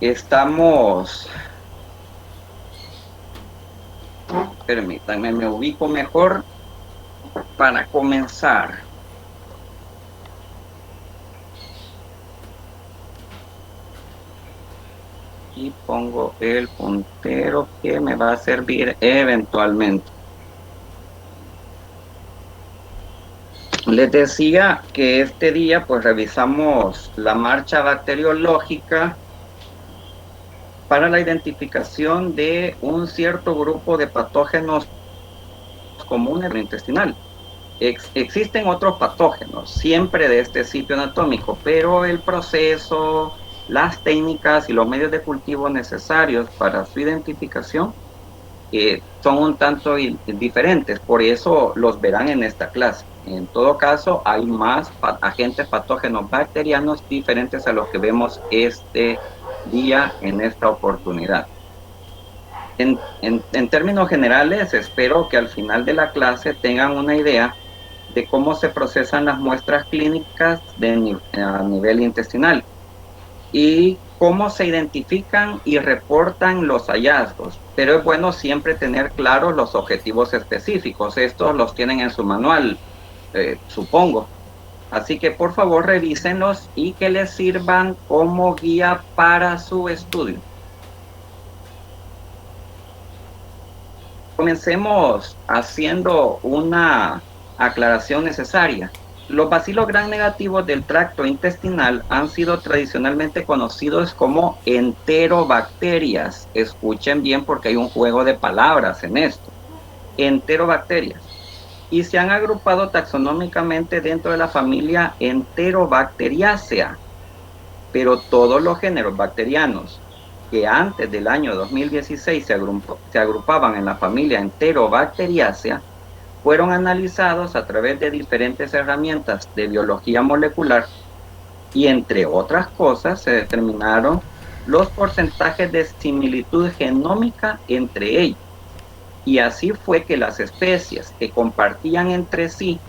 Estamos, permítanme, me ubico mejor para comenzar. Y pongo el puntero que me va a servir eventualmente. Les decía que este día pues revisamos la marcha bacteriológica para la identificación de un cierto grupo de patógenos comunes intestinal. Existen otros patógenos, siempre de este sitio anatómico, pero el proceso, las técnicas y los medios de cultivo necesarios para su identificación son un tanto diferentes, por eso los verán en esta clase. En todo caso, hay más agentes patógenos bacterianos diferentes a los que vemos este día en esta oportunidad. En términos generales, espero que al final de la clase tengan una idea de cómo se procesan las muestras clínicas a nivel intestinal y cómo se identifican y reportan los hallazgos. Pero es bueno siempre tener claros los objetivos específicos. Estos los tienen en su manual, supongo. Así que por favor revísenlos y que les sirvan como guía para su estudio. Comencemos haciendo una aclaración necesaria. Los bacilos gram negativos del tracto intestinal han sido tradicionalmente conocidos como enterobacterias. Escuchen bien porque hay un juego de palabras en esto. Enterobacterias. Y se han agrupado taxonómicamente dentro de la familia Enterobacteriaceae. Pero todos los géneros bacterianos que antes del año 2016 se agrupaban en la familia Enterobacteriaceae fueron analizados a través de diferentes herramientas de biología molecular y entre otras cosas se determinaron los porcentajes de similitud genómica entre ellos. Y así fue que las especies que compartían entre sí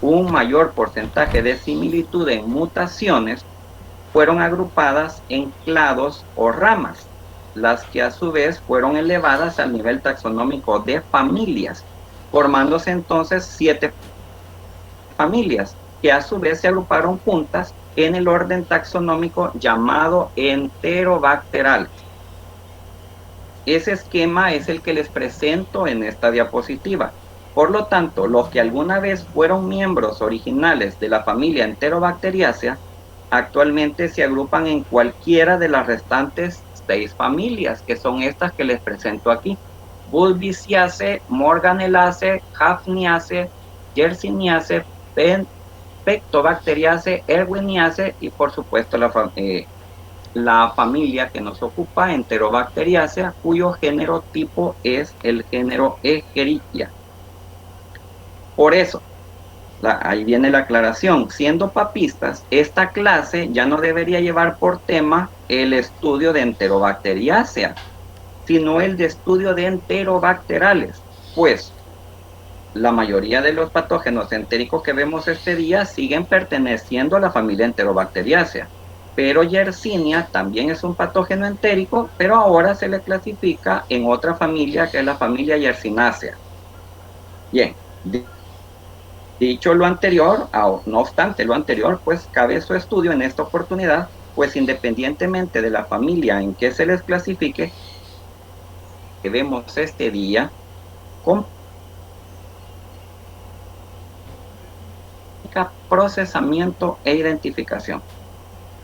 un mayor porcentaje de similitud en mutaciones fueron agrupadas en clados o ramas, las que a su vez fueron elevadas al nivel taxonómico de familias, formándose entonces 7 familias, que a su vez se agruparon juntas en el orden taxonómico llamado Enterobacterales. Ese esquema es el que les presento en esta diapositiva. Por lo tanto, los que alguna vez fueron miembros originales de la familia Enterobacteriaceae actualmente se agrupan en cualquiera de las restantes 6 familias, que son estas que les presento aquí: Bulbiciaceae, Morganelaceae, Hafniaceae, Yersinia-ceae, Pectobacteriaceae, Erwiniaceae y por supuesto la familia que nos ocupa, Enterobacteriaceae, cuyo género tipo es el género Escherichia. Por eso, ahí viene la aclaración. Siendo papistas, esta clase ya no debería llevar por tema el estudio de Enterobacteriaceae, sino el de estudio de enterobacterales, pues la mayoría de los patógenos entéricos que vemos este día siguen perteneciendo a la familia Enterobacteriaceae. Pero Yersinia también es un patógeno entérico, pero ahora se le clasifica en otra familia que es la familia Yersinaceae. Bien, dicho lo anterior, no obstante lo anterior, pues cabe su estudio en esta oportunidad, pues independientemente de la familia en que se les clasifique, que vemos este día, con procesamiento e identificación.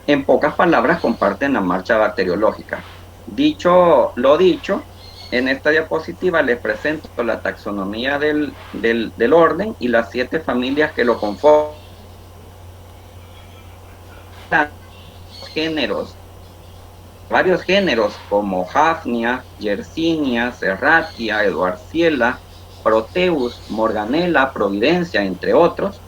En pocas palabras, comparten la marcha bacteriológica. Dicho lo dicho, en esta diapositiva les presento la taxonomía del orden y las 7 familias que lo conforman. Varios géneros como Hafnia, Yersinia, Serratia, Edwardiella, Proteus, Morganella, Providencia, entre otros,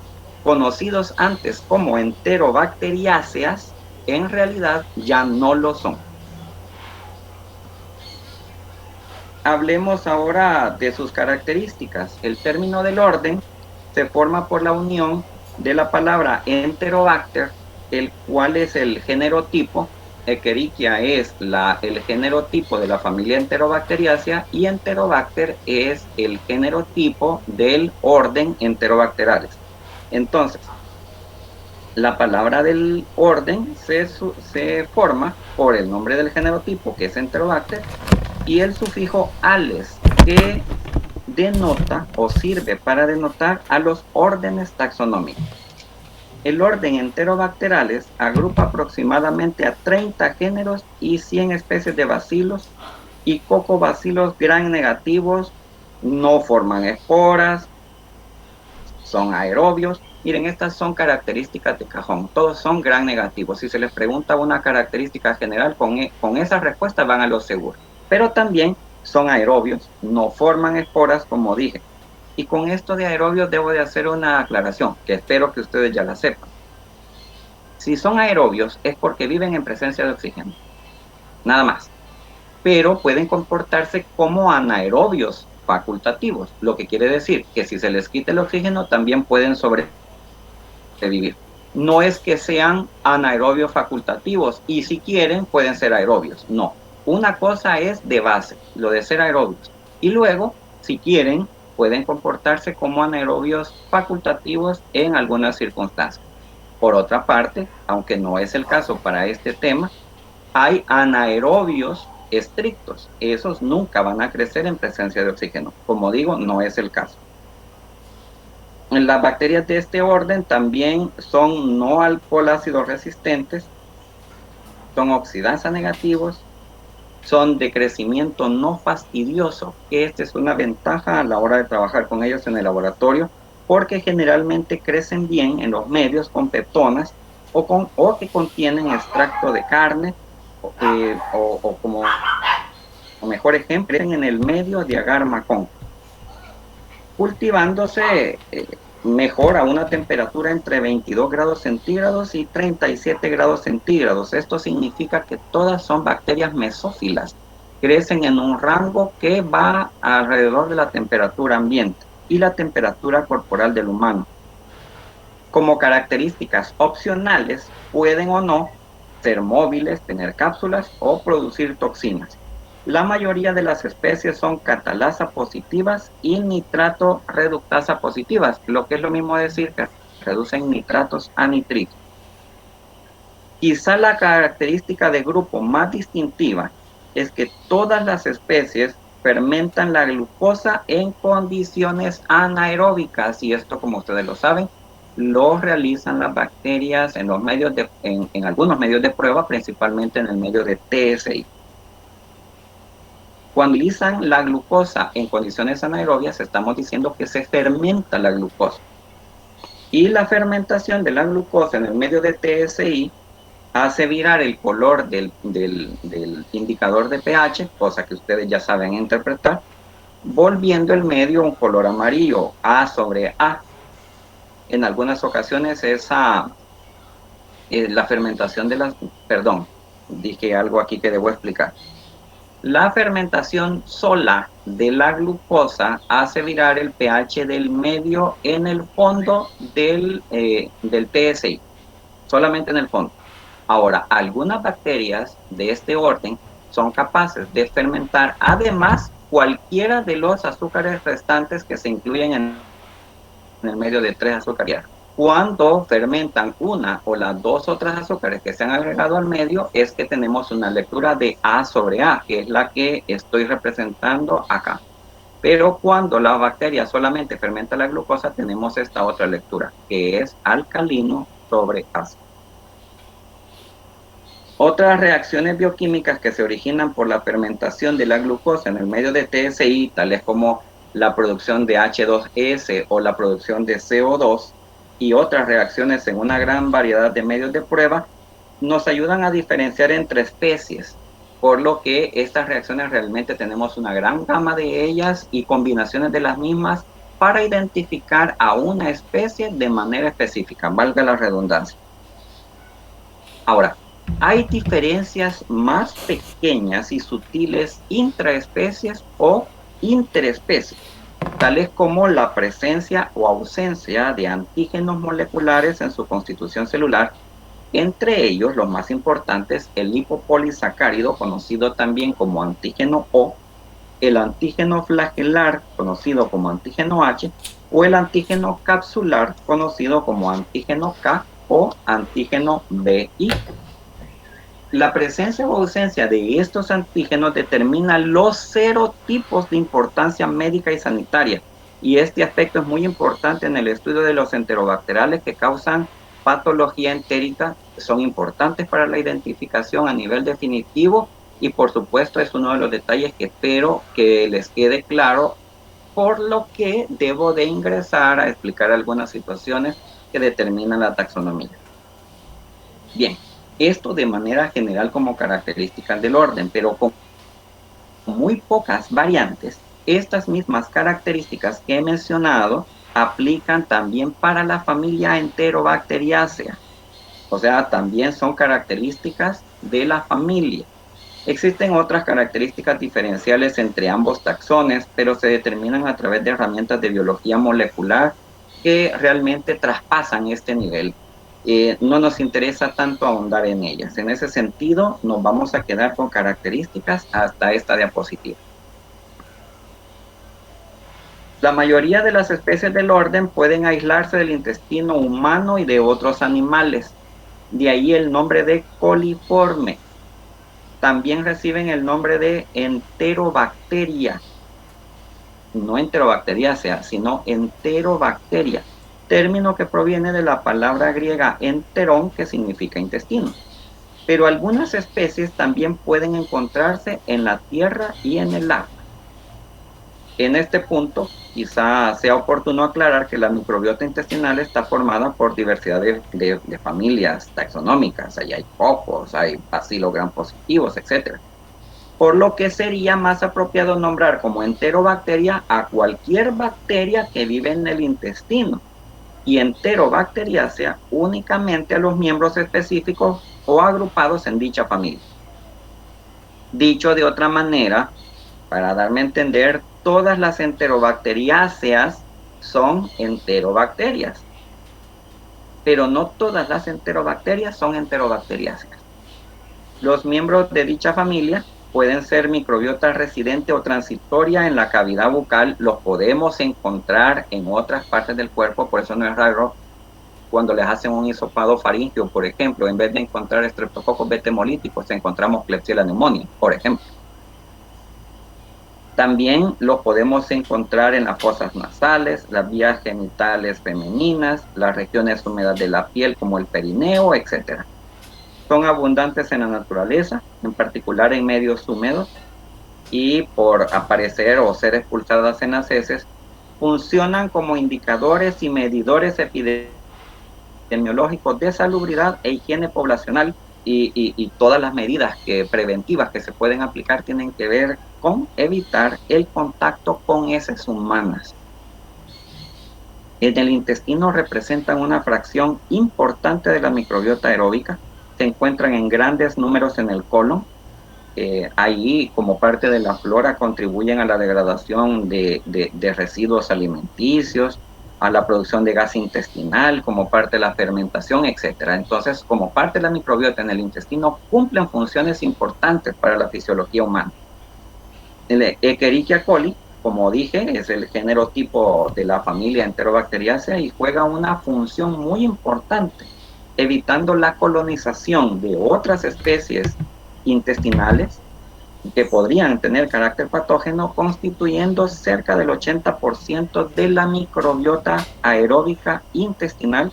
conocidos antes como Enterobacteriáceas, en realidad ya no lo son. Hablemos ahora de sus características. El término del orden se forma por la unión de la palabra Enterobacter, el cual es el género tipo, Escherichia es el género tipo de la familia Enterobacteriaceae y Enterobacter es el género tipo del orden Enterobacterales. Entonces, la palabra del orden se forma por el nombre del género tipo, que es Enterobacter, y el sufijo ales, que denota o sirve para denotar a los órdenes taxonómicos. El orden Enterobacterales agrupa aproximadamente a 30 géneros y 100 especies de bacilos y cocobacilos gram negativos, no forman esporas, son aerobios. Miren, estas son características de cajón, todos son gram negativos. Si se les pregunta una característica general, con esa respuesta van a lo seguro. Pero también son aerobios, no forman esporas, como dije. Y con esto de aerobios debo de hacer una aclaración, que espero que ustedes ya la sepan. Si son aerobios es porque viven en presencia de oxígeno, nada más. Pero pueden comportarse como anaerobios facultativos, lo que quiere decir que si se les quita el oxígeno también pueden sobrevivir. No es que sean anaerobios facultativos y si quieren pueden ser aerobios, no. Una cosa es de base, lo de ser aerobios. Y luego, si quieren, pueden comportarse como anaerobios facultativos en algunas circunstancias. Por otra parte, aunque no es el caso para este tema, hay anaerobios estrictos. Esos nunca van a crecer en presencia de oxígeno. Como digo, no es el caso. Las bacterias de este orden también son no alcohol ácido resistentes, son oxidasa negativos, son de crecimiento no fastidioso, que esta es una ventaja a la hora de trabajar con ellos en el laboratorio, porque generalmente crecen bien en los medios con peptonas o que contienen extracto de carne, o como mejor ejemplo, en el medio de agar macón, cultivándose mejor a una temperatura entre 22 grados centígrados y 37 grados centígrados. Esto significa que todas son bacterias mesófilas, crecen en un rango que va alrededor de la temperatura ambiente y la temperatura corporal del humano. Como características opcionales, pueden o no ser móviles, tener cápsulas o producir toxinas. La mayoría de las especies son catalasa positivas y nitrato reductasa positivas, lo que es lo mismo decir que reducen nitratos a nitritos. Quizá la característica de grupo más distintiva es que todas las especies fermentan la glucosa en condiciones anaeróbicas, y esto, como ustedes lo saben, lo realizan las bacterias en los medios en algunos medios de prueba, principalmente en el medio de TSI. Cuando utilizan la glucosa en condiciones anaerobias, estamos diciendo que se fermenta la glucosa. Y la fermentación de la glucosa en el medio de TSI hace virar el color del indicador de pH, cosa que ustedes ya saben interpretar, volviendo el medio un color amarillo, A sobre A. En algunas ocasiones la fermentación de las... Perdón, dije algo aquí que debo explicar. La fermentación sola de la glucosa hace virar el pH del medio en el fondo del TSI, solamente en el fondo. Ahora, algunas bacterias de este orden son capaces de fermentar además cualquiera de los azúcares restantes que se incluyen en el medio de 3 azúcares. Cuando fermentan una o las dos otras azúcares que se han agregado al medio, es que tenemos una lectura de A sobre A, que es la que estoy representando acá. Pero cuando la bacteria solamente fermenta la glucosa, tenemos esta otra lectura, que es alcalino sobre ácido. Otras reacciones bioquímicas que se originan por la fermentación de la glucosa en el medio de TSI, tales como la producción de H2S o la producción de CO2, y otras reacciones en una gran variedad de medios de prueba, nos ayudan a diferenciar entre especies, por lo que estas reacciones realmente tenemos una gran gama de ellas y combinaciones de las mismas para identificar a una especie de manera específica, valga la redundancia. Ahora, hay diferencias más pequeñas y sutiles intraespecies o interespecies, tales como la presencia o ausencia de antígenos moleculares en su constitución celular, Entre ellos, los más importantes, el lipopolisacárido, conocido también como antígeno O, el antígeno flagelar, conocido como antígeno H, o el antígeno capsular, conocido como antígeno K o antígeno BI. La presencia o ausencia de estos antígenos determina los serotipos de importancia médica y sanitaria. Y este aspecto es muy importante en el estudio de los enterobacteriales que causan patología entérica, son importantes para la identificación a nivel definitivo y por supuesto es uno de los detalles que espero que les quede claro, por lo que debo de ingresar a explicar algunas situaciones que determinan la taxonomía. Bien, esto de manera general como características del orden, pero con muy pocas variantes, estas mismas características que he mencionado aplican también para la familia Enterobacteriaceae. O sea, también son características de la familia. Existen otras características diferenciales entre ambos taxones, pero se determinan a través de herramientas de biología molecular que realmente traspasan este nivel. No nos interesa tanto ahondar en ellas. En ese sentido, nos vamos a quedar con características hasta esta diapositiva. La mayoría de las especies del orden pueden aislarse del intestino humano y de otros animales. De ahí el nombre de coliforme. También reciben el nombre de enterobacteria. No enterobacteriácea, sino enterobacteria, término que proviene de la palabra griega enterón, que significa intestino. Pero algunas especies también pueden encontrarse en la tierra y en el agua. En este punto, quizá sea oportuno aclarar que la microbiota intestinal está formada por diversidad de familias taxonómicas. Ahí hay cocos, hay bacilos gram positivos, etc. Por lo que sería más apropiado nombrar como enterobacteria a cualquier bacteria que vive en el intestino y enterobacteriácea únicamente a los miembros específicos o agrupados en dicha familia. Dicho de otra manera, para darme a entender, todas las enterobacteriáceas son enterobacterias, pero no todas las enterobacterias son enterobacteriáceas. Los miembros de dicha familia pueden ser microbiota residente o transitoria en la cavidad bucal, los podemos encontrar en otras partes del cuerpo, por eso no es raro cuando les hacen un hisopado faríngeo, por ejemplo, en vez de encontrar estreptococos beta-hemolíticos, encontramos Klebsiella pneumoniae, por ejemplo. También lo podemos encontrar en las fosas nasales, las vías genitales femeninas, las regiones húmedas de la piel como el perineo, etc. Son abundantes en la naturaleza, en particular en medios húmedos, y por aparecer o ser expulsadas en las heces, funcionan como indicadores y medidores epidemiológicos de salubridad e higiene poblacional, y todas las medidas preventivas que se pueden aplicar tienen que ver con evitar el contacto con heces humanas. En el intestino representan una fracción importante de la microbiota aeróbica, se encuentran en grandes números en el colon. Ahí, como parte de la flora, contribuyen a la degradación de residuos alimenticios, a la producción de gas intestinal, como parte de la fermentación, etc. Entonces, como parte de la microbiota en el intestino, cumplen funciones importantes para la fisiología humana. El Escherichia coli, como dije, es el género tipo de la familia Enterobacteriaceae y juega una función muy importante, evitando la colonización de otras especies intestinales que podrían tener carácter patógeno, constituyendo cerca del 80% de la microbiota aeróbica intestinal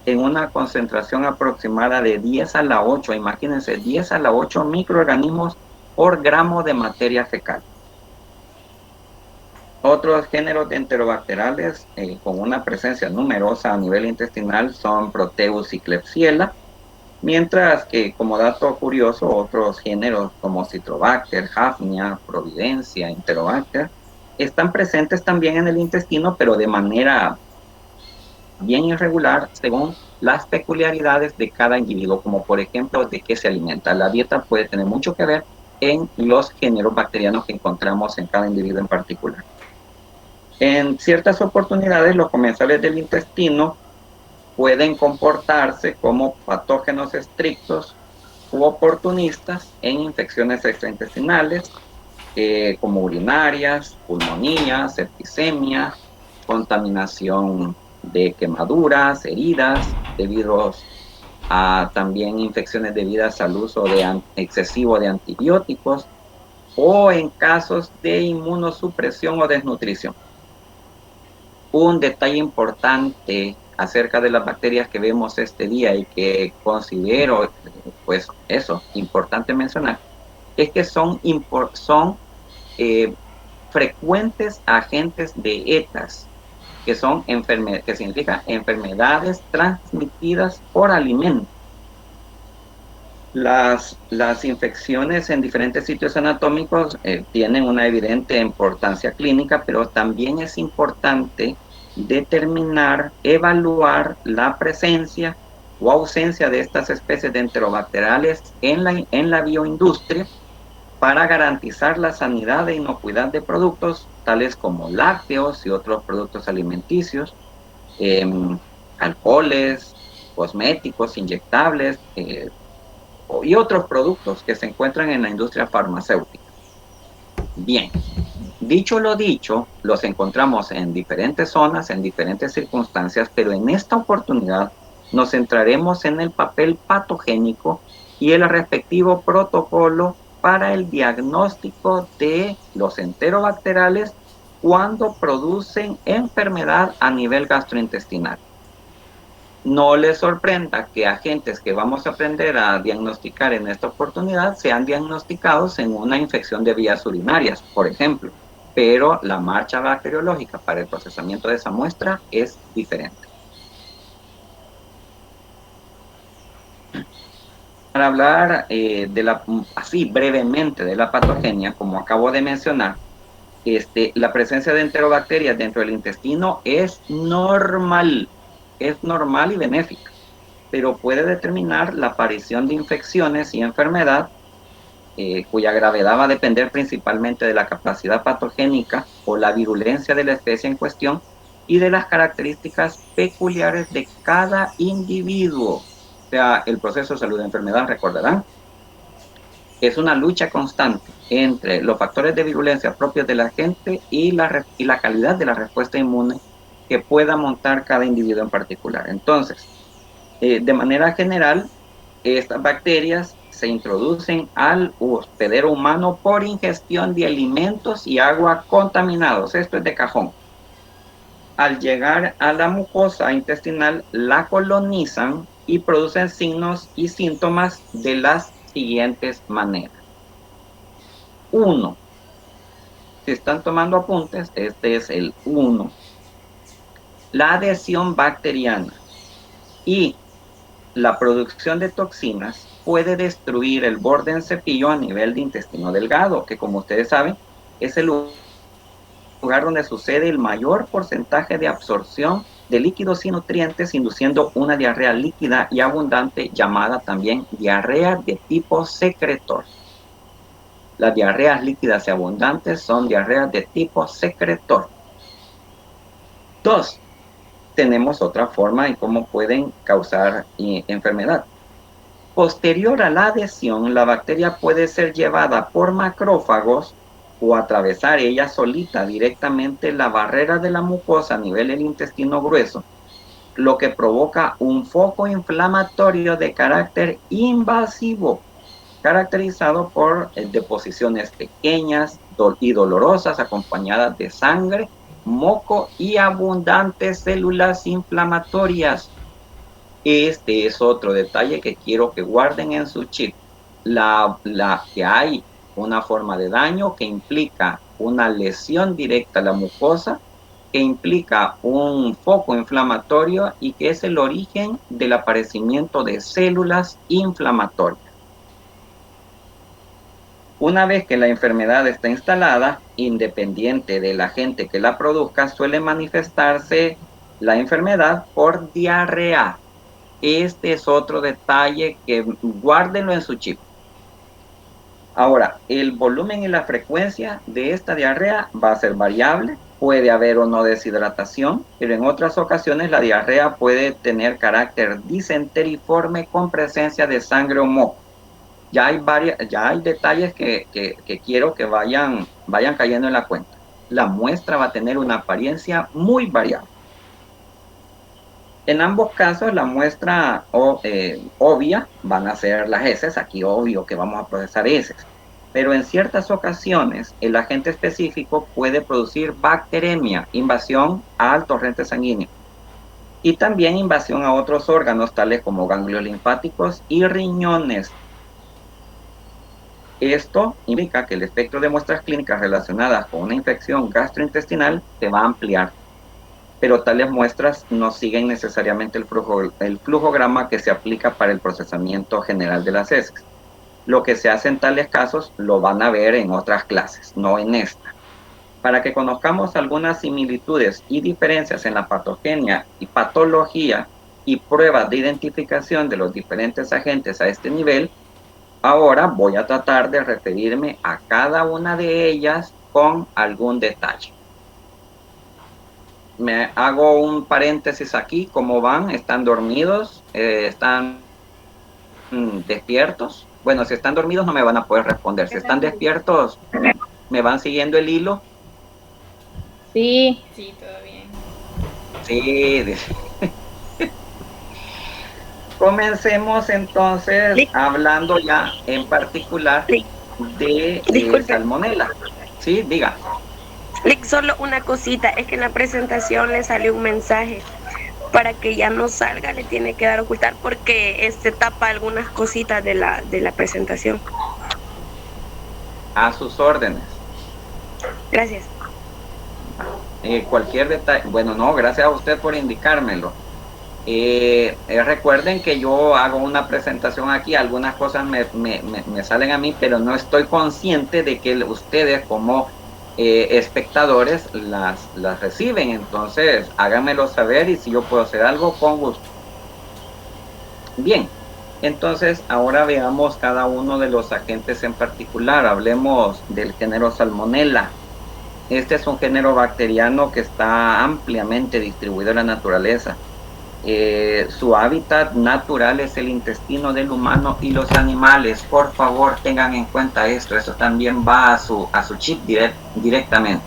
en una concentración aproximada de 10 a la 8, imagínense, 10 a la 8 microorganismos por gramo de materia fecal. Otros géneros de enterobacteriales con una presencia numerosa a nivel intestinal son Proteus y Klebsiella, mientras que, como dato curioso, otros géneros como Citrobacter, Hafnia, Providencia, Enterobacter, están presentes también en el intestino, pero de manera bien irregular según las peculiaridades de cada individuo, como por ejemplo de qué se alimenta. La dieta puede tener mucho que ver en los géneros bacterianos que encontramos en cada individuo en particular. En ciertas oportunidades, los comensales del intestino pueden comportarse como patógenos estrictos u oportunistas en infecciones extraintestinales, como urinarias, pulmonía, septicemia, contaminación de quemaduras, heridas, debido a también infecciones debidas al uso excesivo de antibióticos, o en casos de inmunosupresión o desnutrición. Un detalle importante acerca de las bacterias que vemos este día y que considero, pues eso, importante mencionar, es que son frecuentes agentes de ETAs, que que significa enfermedades transmitidas por alimentos. Las infecciones en diferentes sitios anatómicos tienen una evidente importancia clínica, pero también es importante determinar, evaluar la presencia o ausencia de estas especies de enterobacteriales en la bioindustria para garantizar la sanidad e inocuidad de productos tales como lácteos y otros productos alimenticios, alcoholes, cosméticos, inyectables, y otros productos que se encuentran en la industria farmacéutica. Bien, dicho lo dicho, los encontramos en diferentes zonas, en diferentes circunstancias, pero en esta oportunidad nos centraremos en el papel patogénico y el respectivo protocolo para el diagnóstico de los enterobacteriales cuando producen enfermedad a nivel gastrointestinal. No les sorprenda que agentes que vamos a aprender a diagnosticar en esta oportunidad sean diagnosticados en una infección de vías urinarias, por ejemplo, pero la marcha bacteriológica para el procesamiento de esa muestra es diferente. Para hablar así brevemente de la patogenia, como acabo de mencionar, la presencia de enterobacterias dentro del intestino es normal y benéfica, pero puede determinar la aparición de infecciones y enfermedad, cuya gravedad va a depender principalmente de la capacidad patogénica o la virulencia de la especie en cuestión y de las características peculiares de cada individuo. O sea, el proceso de salud de enfermedad, recordarán, es una lucha constante entre los factores de virulencia propios de la gente y la calidad de la respuesta inmune que pueda montar cada individuo en particular. Entonces, de manera general, estas bacterias se introducen al hospedero humano por ingestión de alimentos y agua contaminados. Esto es de cajón. Al llegar a la mucosa intestinal, la colonizan y producen signos y síntomas de las siguientes maneras. 1. Si están tomando apuntes, este es el 1. La adhesión bacteriana y la producción de toxinas puede destruir el borde en cepillo a nivel de intestino delgado, que como ustedes saben, es el lugar donde sucede el mayor porcentaje de absorción de líquidos y nutrientes, induciendo una diarrea líquida y abundante, llamada también diarrea de tipo secretor. Las diarreas líquidas y abundantes son diarreas de tipo secretor. 2. Tenemos otra forma en cómo pueden causar enfermedad. Posterior a la adhesión, la bacteria puede ser llevada por macrófagos o atravesar ella solita directamente la barrera de la mucosa a nivel del intestino grueso, lo que provoca un foco inflamatorio de carácter invasivo, caracterizado por deposiciones pequeñas y dolorosas acompañadas de sangre, moco y abundantes células inflamatorias. Este es otro detalle que quiero que guarden en su chip. Que hay una forma de daño que implica una lesión directa a la mucosa, que implica un foco inflamatorio y que es el origen del aparecimiento de células inflamatorias. Una vez que la enfermedad está instalada, independiente del agente que la produzca, suele manifestarse la enfermedad por diarrea. Este es otro detalle que guárdenlo en su chip. Ahora, el volumen y la frecuencia de esta diarrea va a ser variable. puede haber o no deshidratación, pero en otras ocasiones la diarrea puede tener carácter disenteriforme con presencia de sangre o moco. Ya hay detalles que quiero que vayan cayendo en la cuenta. La muestra va a tener una apariencia muy variable. En ambos casos, la muestra obvia van a ser las heces. Aquí obvio que vamos a procesar heces. Pero en ciertas ocasiones, el agente específico puede producir bacteremia, invasión al torrente sanguíneo. Y también invasión a otros órganos, tales como ganglios linfáticos y riñones. Esto indica que el espectro de muestras clínicas relacionadas con una infección gastrointestinal se va a ampliar, pero tales muestras no siguen necesariamente el flujograma que se aplica para el procesamiento general de las heces. Lo que se hace en tales casos lo van a ver en otras clases, no en esta. Para que conozcamos algunas similitudes y diferencias en la patogenia y patología y pruebas de identificación de los diferentes agentes a este nivel, ahora voy a tratar de referirme a cada una de ellas con algún detalle. Me hago un paréntesis aquí, ¿cómo van? ¿Están dormidos? ¿Están despiertos? Bueno, si están dormidos no me van a poder responder. Si están despiertos, ¿me van siguiendo el hilo? Sí. Sí, todo bien. Sí. Comencemos entonces hablando ya en particular de salmonela. Sí, diga. Solo una cosita, es que en la presentación le salió un mensaje. Para que ya no salga le tiene que dar a ocultar porque tapa algunas cositas de la presentación. A sus órdenes. Gracias. Cualquier detalle, bueno, no, gracias a usted por indicármelo. Recuerden que yo hago una presentación aquí, algunas cosas me salen a mí, pero no estoy consciente de que ustedes como espectadores las reciben. Entonces háganmelo saber y si yo puedo hacer algo, con gusto. Bien, entonces ahora veamos cada uno de los agentes en particular. Hablemos del género Salmonella. Este es un género bacteriano que está ampliamente distribuido en la naturaleza. Su hábitat natural es el intestino del humano y los animales. Por favor, tengan en cuenta esto. Eso también va a su chip directamente.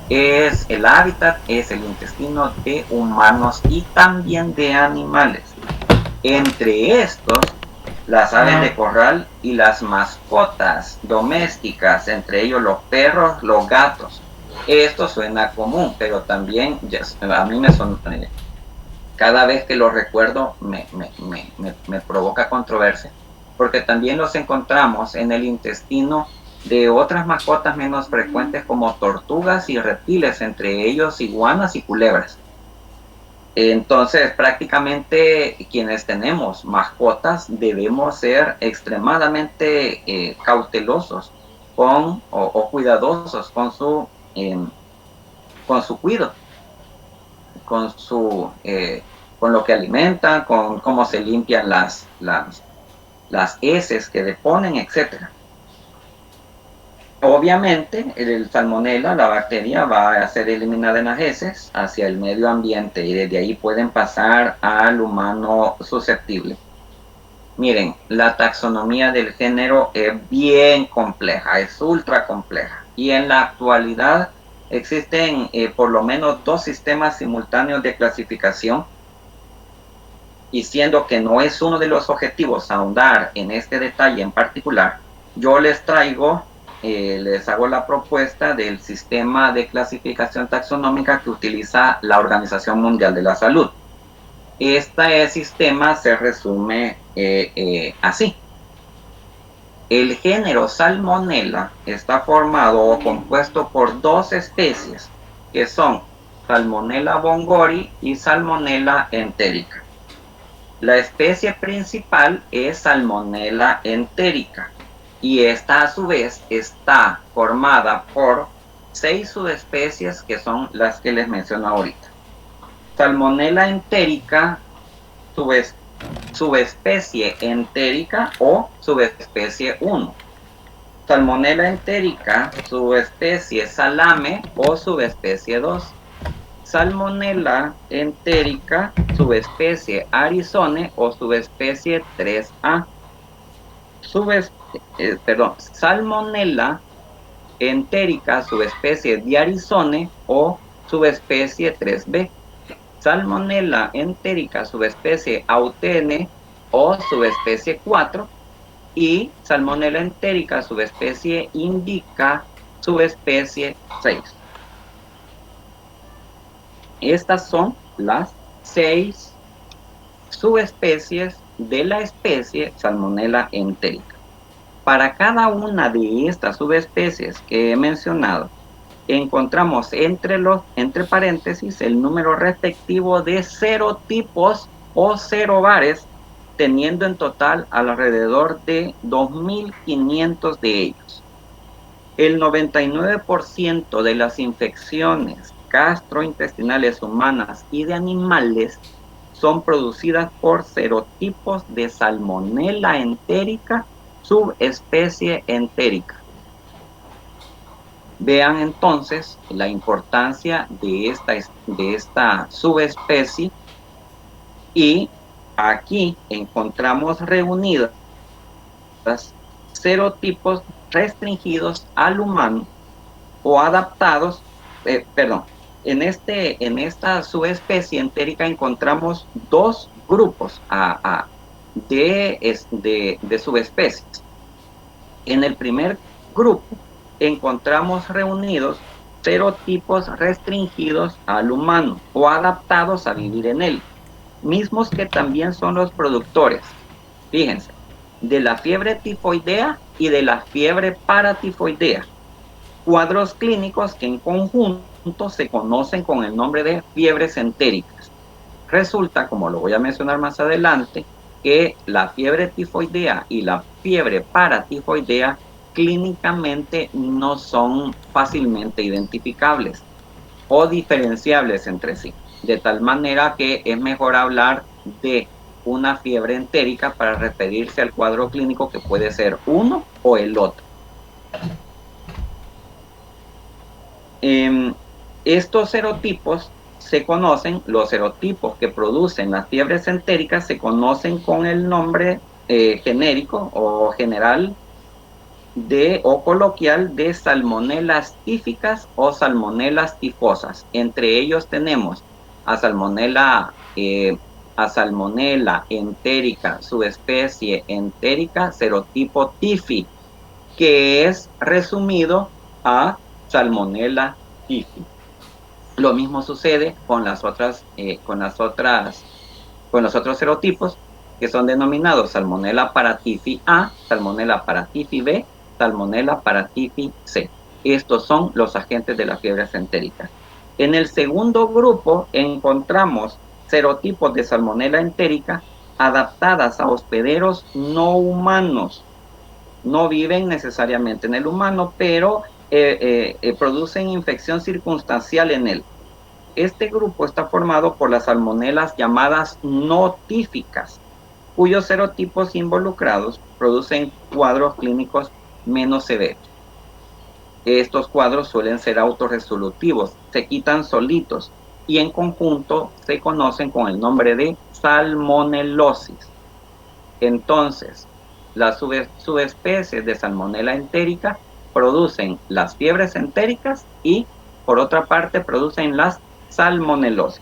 El hábitat es el intestino de humanos y también de animales. Entre estos, las aves de corral y las mascotas domésticas, entre ellos los perros, los gatos. Esto suena común, pero también a mí me sonríe. Cada vez que lo recuerdo me provoca controversia, porque también los encontramos en el intestino de otras mascotas menos frecuentes como tortugas y reptiles, entre ellos iguanas y culebras. Entonces, prácticamente quienes tenemos mascotas debemos ser extremadamente cautelosos o cuidadosos con su cuidado, con lo que alimentan, con cómo se limpian las heces que deponen, etcétera. Obviamente, el salmonella, la bacteria, va a ser eliminada en las heces hacia el medio ambiente y desde ahí pueden pasar al humano susceptible. Miren, la taxonomía del género es bien compleja, es ultra compleja. Y en la actualidad existen por lo menos 2 sistemas simultáneos de clasificación. Y siendo que no es uno de los objetivos ahondar en este detalle en particular, yo les hago la propuesta del sistema de clasificación taxonómica que utiliza la Organización Mundial de la Salud. Este sistema se resume así. El género Salmonella está formado o compuesto por 2 especies, que son Salmonella bongori y Salmonella entérica. La especie principal es Salmonella entérica, y esta a su vez está formada por 6 subespecies que son las que les menciono ahorita. Salmonella entérica, subespecie entérica o subespecie 1. Salmonella entérica, subespecie salame o subespecie 2. Salmonella entérica, subespecie arizone o subespecie 3A. Salmonella entérica, subespecie diarizone o subespecie 3B. Salmonella entérica, subespecie autene o subespecie 4. Y Salmonella entérica, subespecie indica, subespecie 6. Estas son las 6 subespecies de la especie Salmonella entérica. Para cada una de estas subespecies que he mencionado, encontramos entre paréntesis el número respectivo de serotipos o serobares, teniendo en total alrededor de 2.500 de ellos. El 99% de las infecciones gastrointestinales humanas y de animales son producidas por serotipos de Salmonella entérica, subespecie entérica. Vean entonces la importancia de esta subespecie, y aquí encontramos reunidas serotipos restringidos al humano o adaptados, en esta subespecie entérica encontramos dos grupos de subespecies. En el primer grupo encontramos reunidos serotipos restringidos al humano o adaptados a vivir en él, mismos que también son los productores, fíjense, de la fiebre tifoidea y de la fiebre paratifoidea, cuadros clínicos que en conjunto se conocen con el nombre de fiebres entéricas. Resulta, como lo voy a mencionar más adelante, que la fiebre tifoidea y la fiebre paratifoidea clínicamente no son fácilmente identificables o diferenciables entre sí, de tal manera que es mejor hablar de una fiebre entérica para referirse al cuadro clínico que puede ser uno o el otro. Estos serotipos se conocen, los serotipos que producen las fiebres entéricas se conocen con el nombre genérico o general o coloquial de salmonelas tíficas o salmonelas tifosas. Entre ellos tenemos a Salmonella entérica, subespecie entérica, serotipo tifi, que es resumido a Salmonella tifi. Lo mismo sucede con los otros serotipos, que son denominados Salmonella paratifi A, Salmonella paratifi B, Salmonella paratifi C. Estos son los agentes de la fiebre entérica. En el segundo grupo encontramos serotipos de Salmonella entérica adaptadas a hospederos no humanos. No viven necesariamente en el humano, pero producen infección circunstancial en él. Este grupo está formado por las salmonelas llamadas no tíficas, cuyos serotipos involucrados producen cuadros clínicos menos severos. Estos cuadros suelen ser autorresolutivos, se quitan solitos y en conjunto se conocen con el nombre de salmonelosis. Entonces, las subespecies de Salmonella entérica producen las fiebres entéricas y, por otra parte, producen las salmonelosis.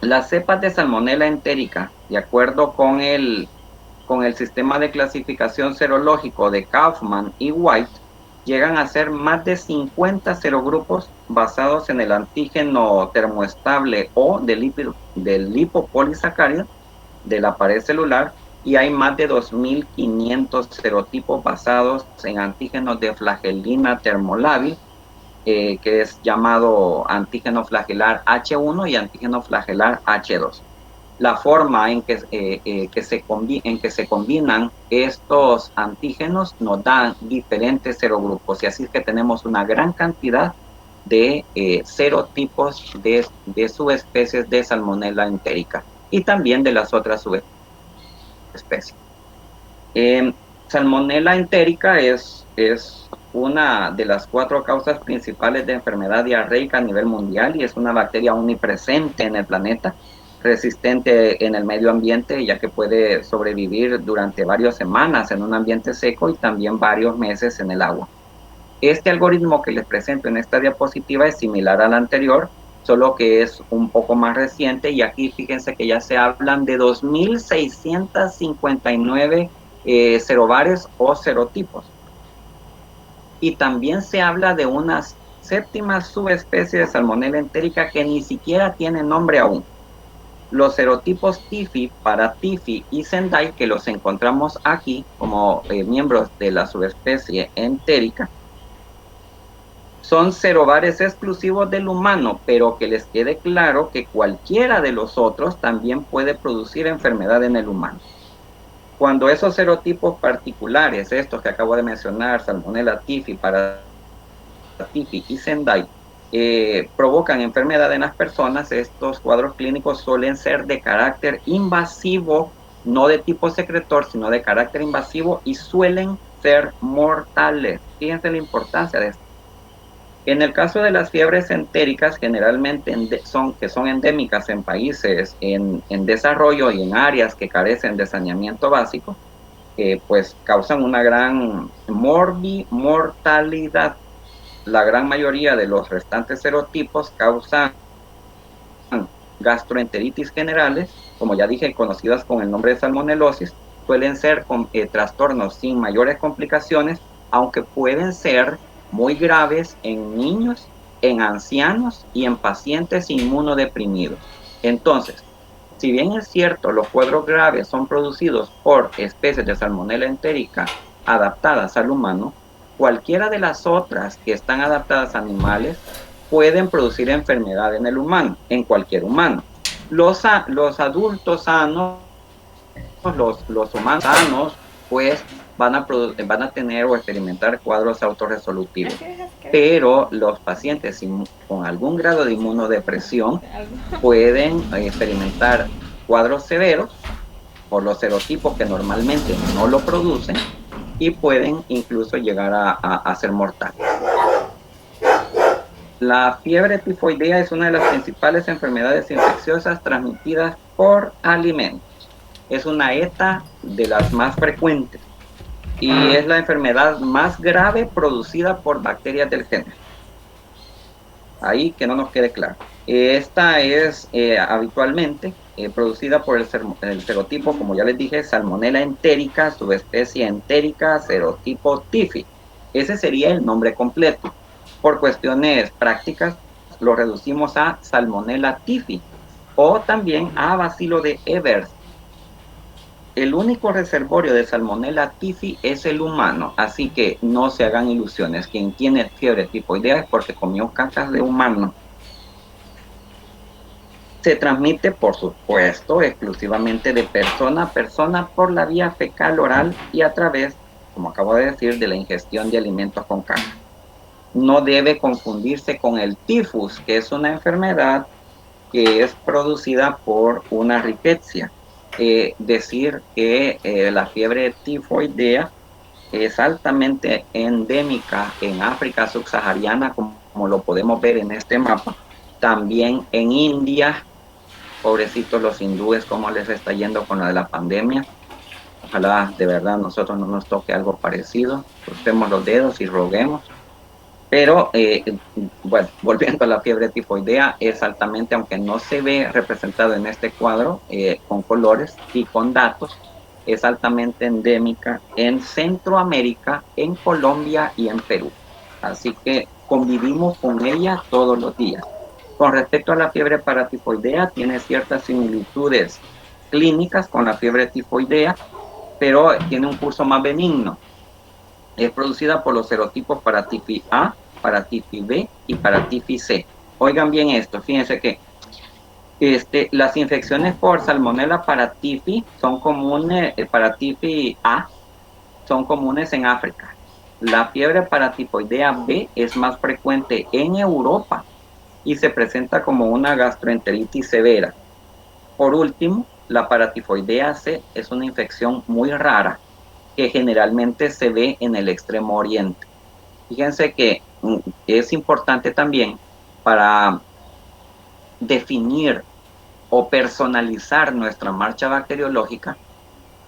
Las cepas de Salmonella entérica, de acuerdo con el sistema de clasificación serológico de Kaufman y White, llegan a ser más de 50 serogrupos basados en el antígeno termoestable o del lipopolisacárido de la pared celular, y hay más de 2.500 serotipos basados en antígenos de flagelina termolábil, que es llamado antígeno flagelar H1 y antígeno flagelar H2. La forma en que se combinan estos antígenos nos dan diferentes serogrupos, y así es que tenemos una gran cantidad de serotipos de subespecies de Salmonella entérica y también de las otras subespecies. Salmonella entérica es una de las 4 causas principales de enfermedad diarreica a nivel mundial y es una bacteria omnipresente en el planeta, resistente en el medio ambiente, ya que puede sobrevivir durante varias semanas en un ambiente seco y también varios meses en el agua. Este algoritmo que les presento en esta diapositiva es similar al anterior, solo que es un poco más reciente, y aquí fíjense que ya se hablan de 2.659 serobares o serotipos. Y también se habla de una 7ª subespecie de Salmonella entérica que ni siquiera tiene nombre aún. Los serotipos TIFI, Paratifi y Sendai, que los encontramos aquí como miembros de la subespecie entérica, son serobares exclusivos del humano, pero que les quede claro que cualquiera de los otros también puede producir enfermedad en el humano. Cuando esos serotipos particulares, estos que acabo de mencionar, Salmonella Typhi, Paratifi y Sendai, provocan enfermedad en las personas, estos cuadros clínicos suelen ser de carácter invasivo, no de tipo secretor, sino de carácter invasivo, y suelen ser mortales. Fíjense la importancia de esto. En el caso de las fiebres entéricas, generalmente son endémicas en países en desarrollo y en áreas que carecen de saneamiento básico, pues causan una gran mortalidad. La gran mayoría de los restantes serotipos causan gastroenteritis generales, como ya dije, conocidas con el nombre de salmonelosis. Suelen ser trastornos sin mayores complicaciones, aunque pueden ser muy graves en niños, en ancianos y en pacientes inmunodeprimidos. Entonces, si bien es cierto, los cuadros graves son producidos por especies de Salmonella entérica adaptadas al humano, cualquiera de las otras que están adaptadas a animales pueden producir enfermedad en el humano, en cualquier humano. Los adultos sanos, los humanos sanos, pues van a tener o experimentar cuadros autorresolutivos. Pero los pacientes con algún grado de inmunodepresión pueden experimentar cuadros severos por los serotipos que normalmente no lo producen y pueden incluso llegar a ser mortales. La fiebre tifoidea es una de las principales enfermedades infecciosas transmitidas por alimentos. Es una ETA de las más frecuentes y es la enfermedad más grave producida por bacterias del género. Ahí que no nos quede claro. Esta es habitualmente producida por el serotipo, como ya les dije, Salmonella entérica, subespecie entérica, serotipo TIFI. Ese sería el nombre completo. Por cuestiones prácticas, lo reducimos a Salmonella Typhi o también a bacilo de Evers. El único reservorio de Salmonella Typhi es el humano, así que no se hagan ilusiones. Quien tiene fiebre tifoidea es porque comió cacas de humano. Se transmite, por supuesto, exclusivamente de persona a persona por la vía fecal oral y a través, como acabo de decir, de la ingestión de alimentos con caca. No debe confundirse con el tifus, que es una enfermedad que es producida por una rickettsia. Decir que la fiebre tifoidea es altamente endémica en África subsahariana, como lo podemos ver en este mapa. También en India, pobrecitos los hindúes, cómo les está yendo con la de la pandemia. Ojalá de verdad nosotros no nos toque algo parecido. Crucemos los dedos y roguemos. Pero, bueno, volviendo a la fiebre tifoidea, es altamente, aunque no se ve representado en este cuadro con colores y con datos, es altamente endémica en Centroamérica, en Colombia y en Perú. Así que convivimos con ella todos los días. Con respecto a la fiebre paratifoidea, tiene ciertas similitudes clínicas con la fiebre tifoidea, pero tiene un curso más benigno. Es producida por los serotipos Paratifi A, Paratifi B y Paratifi C. Oigan bien esto, fíjense que las infecciones por Salmonella Paratifi son comunes, Paratifi A son comunes en África. La fiebre paratifoidea B es más frecuente en Europa y se presenta como una gastroenteritis severa. Por último, la paratifoidea C es una infección muy rara que generalmente se ve en el extremo oriente. Fíjense que es importante también para definir o personalizar nuestra marcha bacteriológica,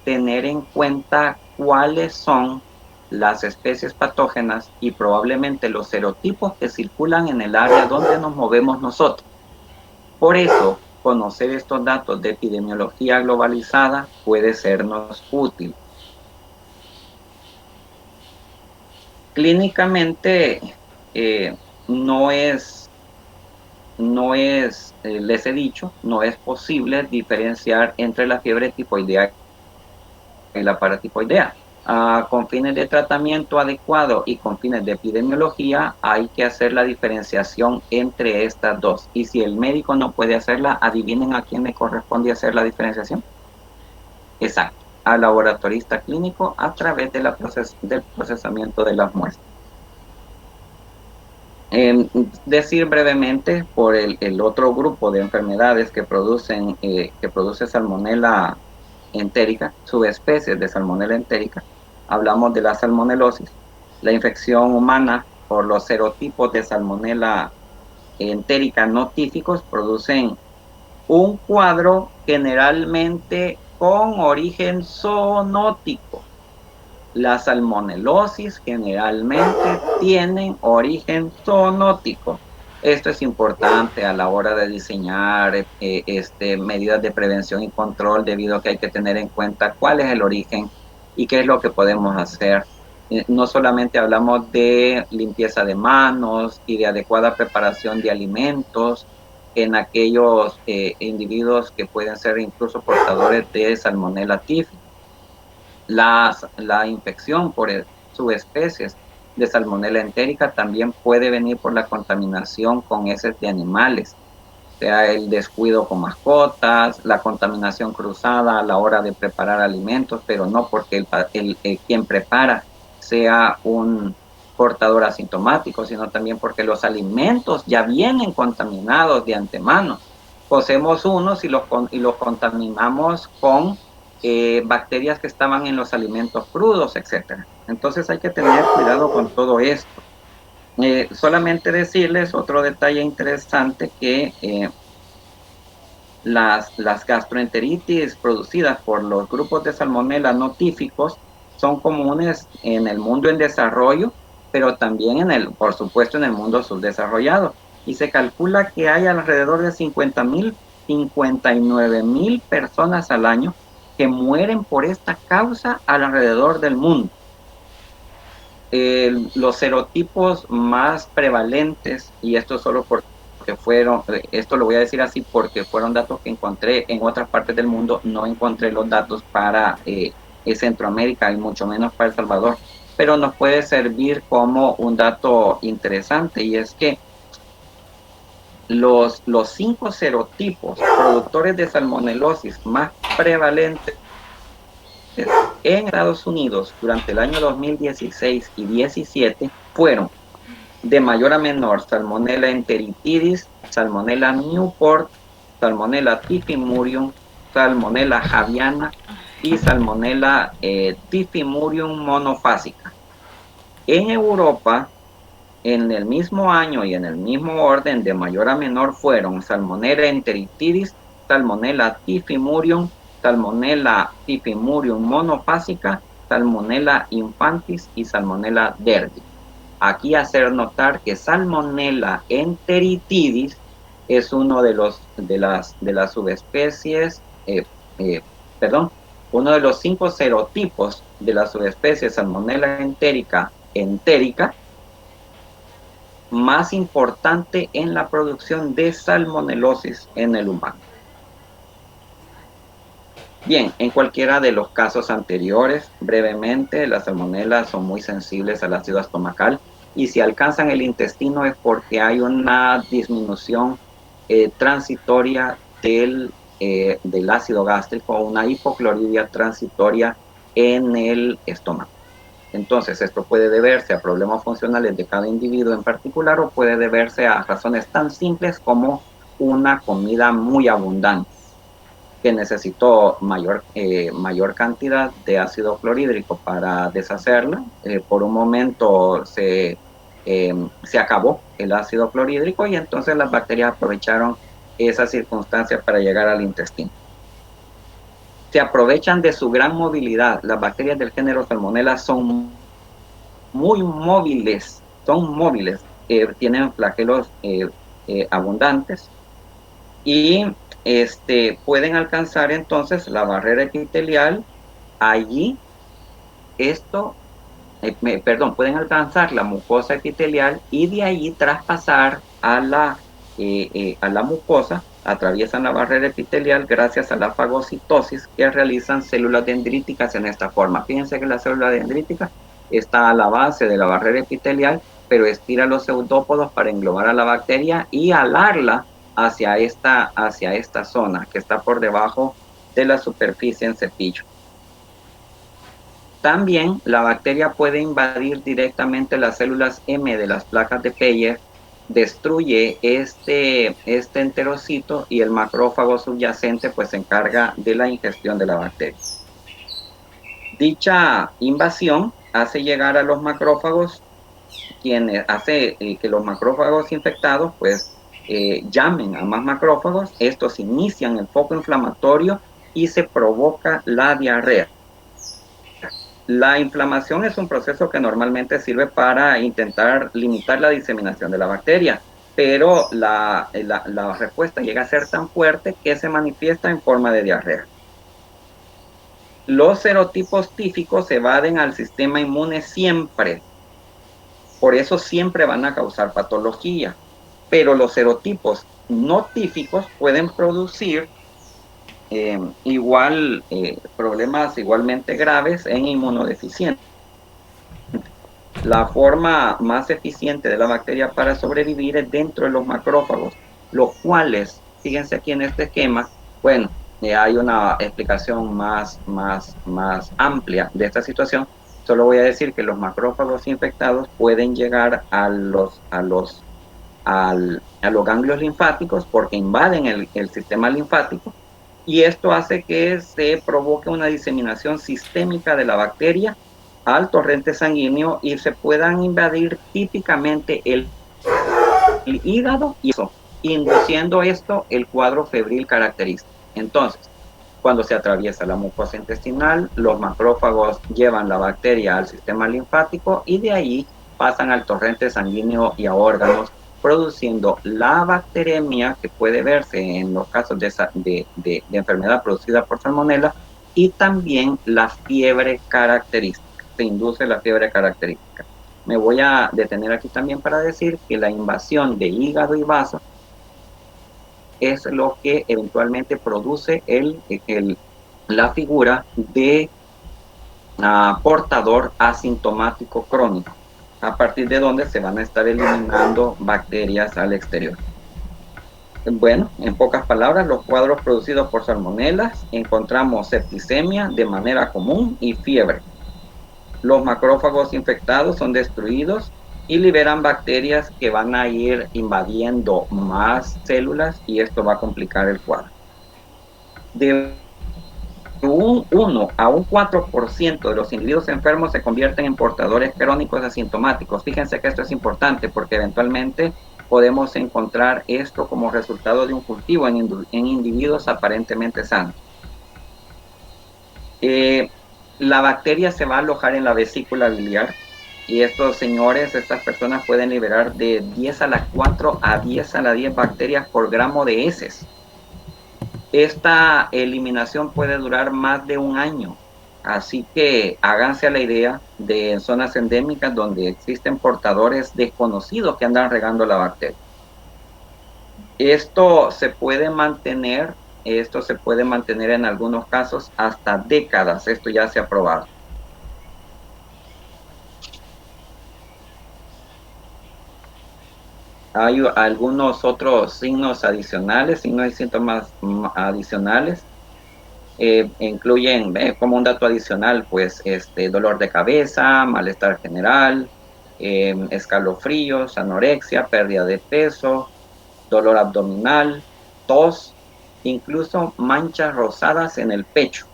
tener en cuenta cuáles son las especies patógenas y probablemente los serotipos que circulan en el área donde nos movemos nosotros. Por eso, conocer estos datos de epidemiología globalizada puede sernos útil. Clínicamente, no es, les he dicho, no es posible diferenciar entre la fiebre tifoidea y la paratifoidea. Con fines de tratamiento adecuado y con fines de epidemiología, hay que hacer la diferenciación entre estas dos. Y si el médico no puede hacerla, adivinen a quién le corresponde hacer la diferenciación. Exacto, al laboratorista clínico a través de del procesamiento de las muestras. Decir brevemente por el otro grupo de enfermedades que produce Salmonella entérica, subespecies de Salmonella entérica, hablamos de la salmonelosis, la infección humana por los serotipos de Salmonella entérica no típicos producen un cuadro generalmente con origen zoonótico. La salmonelosis generalmente tienen origen zoonótico. Esto es importante a la hora de diseñar medidas de prevención y control, debido a que hay que tener en cuenta cuál es el origen y qué es lo que podemos hacer. No solamente hablamos de limpieza de manos y de adecuada preparación de alimentos en aquellos individuos que pueden ser incluso portadores de Salmonella typhi. La infección por subespecies de Salmonella entérica también puede venir por la contaminación con heces de animales, sea el descuido con mascotas, la contaminación cruzada a la hora de preparar alimentos, pero no porque quien prepara sea un portador asintomático, sino también porque los alimentos ya vienen contaminados de antemano. Cocemos unos y los contaminamos con bacterias que estaban en los alimentos crudos, etc. Entonces hay que tener cuidado con todo esto. Solamente decirles otro detalle interesante, que las gastroenteritis producidas por los grupos de Salmonella no típicos son comunes en el mundo en desarrollo, pero también por supuesto en el mundo subdesarrollado. Y se calcula que hay alrededor de 59,000 personas al año que mueren por esta causa alrededor del mundo. Los serotipos más prevalentes, y esto solo porque esto lo voy a decir así porque fueron datos que encontré en otras partes del mundo, no encontré los datos para Centroamérica y mucho menos para El Salvador, pero nos puede servir como un dato interesante, y es que los 5 serotipos productores de salmonelosis más prevalentes en Estados Unidos durante el año 2016 y 17 fueron, de mayor a menor, Salmonella enteritidis, Salmonella Newport, Salmonella typhimurium, Salmonella javiana y Salmonella typhimurium monofásica. En Europa, en el mismo año y en el mismo orden, de mayor a menor, fueron Salmonella enteritidis, Salmonella typhimurium, Salmonella typhimurium monofásica, Salmonella infantis y Salmonella derbi. Aquí hacer notar que Salmonella enteritidis es uno de las subespecies, uno de los 5 serotipos de la subespecie Salmonella entérica más importante en la producción de salmonelosis en el humano. Bien, en cualquiera de los casos anteriores, brevemente, las salmonelas son muy sensibles al ácido estomacal, y si alcanzan el intestino es porque hay una disminución transitoria del ácido gástrico, o una hipoclorhidria transitoria en el estómago. Entonces, esto puede deberse a problemas funcionales de cada individuo en particular, o puede deberse a razones tan simples como una comida muy abundante. que necesitó mayor cantidad de ácido clorhídrico para deshacerla. Por un momento se acabó el ácido clorhídrico y entonces las bacterias aprovecharon esa circunstancia para llegar al intestino. Se aprovechan de su gran movilidad. Las bacterias del género Salmonella son muy móviles, tienen flagelos abundantes y pueden alcanzar entonces la barrera epitelial. Allí pueden alcanzar la mucosa epitelial y de ahí traspasar a la mucosa, atraviesan la barrera epitelial gracias a la fagocitosis que realizan células dendríticas en esta forma. Fíjense que la célula dendrítica está a la base de la barrera epitelial, pero estira los pseudópodos para englobar a la bacteria y alarla hacia esta zona que está por debajo de la superficie en cepillo. También la bacteria puede invadir directamente las células M de las placas de Peyer, destruye este enterocito y el macrófago subyacente pues se encarga de la ingestión de la bacteria. Dicha invasión hace llegar a los macrófagos, quienes hace que los macrófagos infectados pues llamen a más macrófagos, estos inician el foco inflamatorio y se provoca la diarrea. La inflamación es un proceso que normalmente sirve para intentar limitar la diseminación de la bacteria, pero la respuesta llega a ser tan fuerte que se manifiesta en forma de diarrea. Los serotipos típicos evaden al sistema inmune siempre, por eso siempre van a causar patología, pero los serotipos no típicos pueden producir problemas igualmente graves en inmunodeficientes. La forma más eficiente de la bacteria para sobrevivir es dentro de los macrófagos, los cuales, fíjense aquí en este esquema, bueno, hay una explicación más amplia de esta situación. Solo voy a decir que los macrófagos infectados pueden llegar a los ganglios linfáticos porque invaden el sistema linfático, y esto hace que se provoque una diseminación sistémica de la bacteria al torrente sanguíneo y se puedan invadir típicamente el hígado y eso, induciendo esto el cuadro febril característico. Entonces, cuando se atraviesa la mucosa intestinal, los macrófagos llevan la bacteria al sistema linfático y de ahí pasan al torrente sanguíneo y a órganos, produciendo la bacteremia que puede verse en los casos de enfermedad producida por salmonella, y también la fiebre característica. Se induce la fiebre característica. Me voy a detener aquí también para decir que la invasión de hígado y vaso es lo que eventualmente produce la figura de portador asintomático crónico, a partir de donde se van a estar eliminando bacterias al exterior. Bueno, en pocas palabras, los cuadros producidos por salmonelas, encontramos septicemia de manera común y fiebre. Los macrófagos infectados son destruidos y liberan bacterias que van a ir invadiendo más células y esto va a complicar el cuadro. De un 1 a un 4% de los individuos enfermos se convierten en portadores crónicos asintomáticos. Fíjense que esto es importante porque eventualmente podemos encontrar esto como resultado de un cultivo en individuos aparentemente sanos. La bacteria se va a alojar en la vesícula biliar y estas personas pueden liberar de 10 a la 4 a 10 a la 10 bacterias por gramo de heces. Esta eliminación puede durar más de un año, así que háganse a la idea de zonas endémicas donde existen portadores desconocidos que andan regando la bacteria. Esto se puede mantener en algunos casos hasta décadas. Esto ya se ha probado. Hay algunos otros signos adicionales, signos y síntomas adicionales. Incluyen, como un dato adicional, pues dolor de cabeza, malestar general, escalofríos, anorexia, pérdida de peso, dolor abdominal, tos, incluso manchas rosadas en el pecho.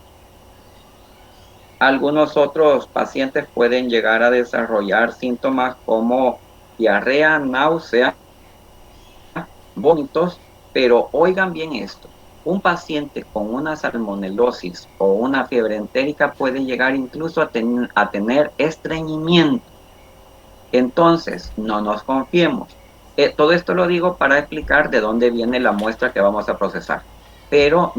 Algunos otros pacientes pueden llegar a desarrollar síntomas como diarrea, náusea, vómitos, pero oigan bien esto. Un paciente con una salmonelosis o una fiebre entérica puede llegar incluso a tener estreñimiento. Entonces, no nos confiemos. Todo esto lo digo para explicar de dónde viene la muestra que vamos a procesar. Pero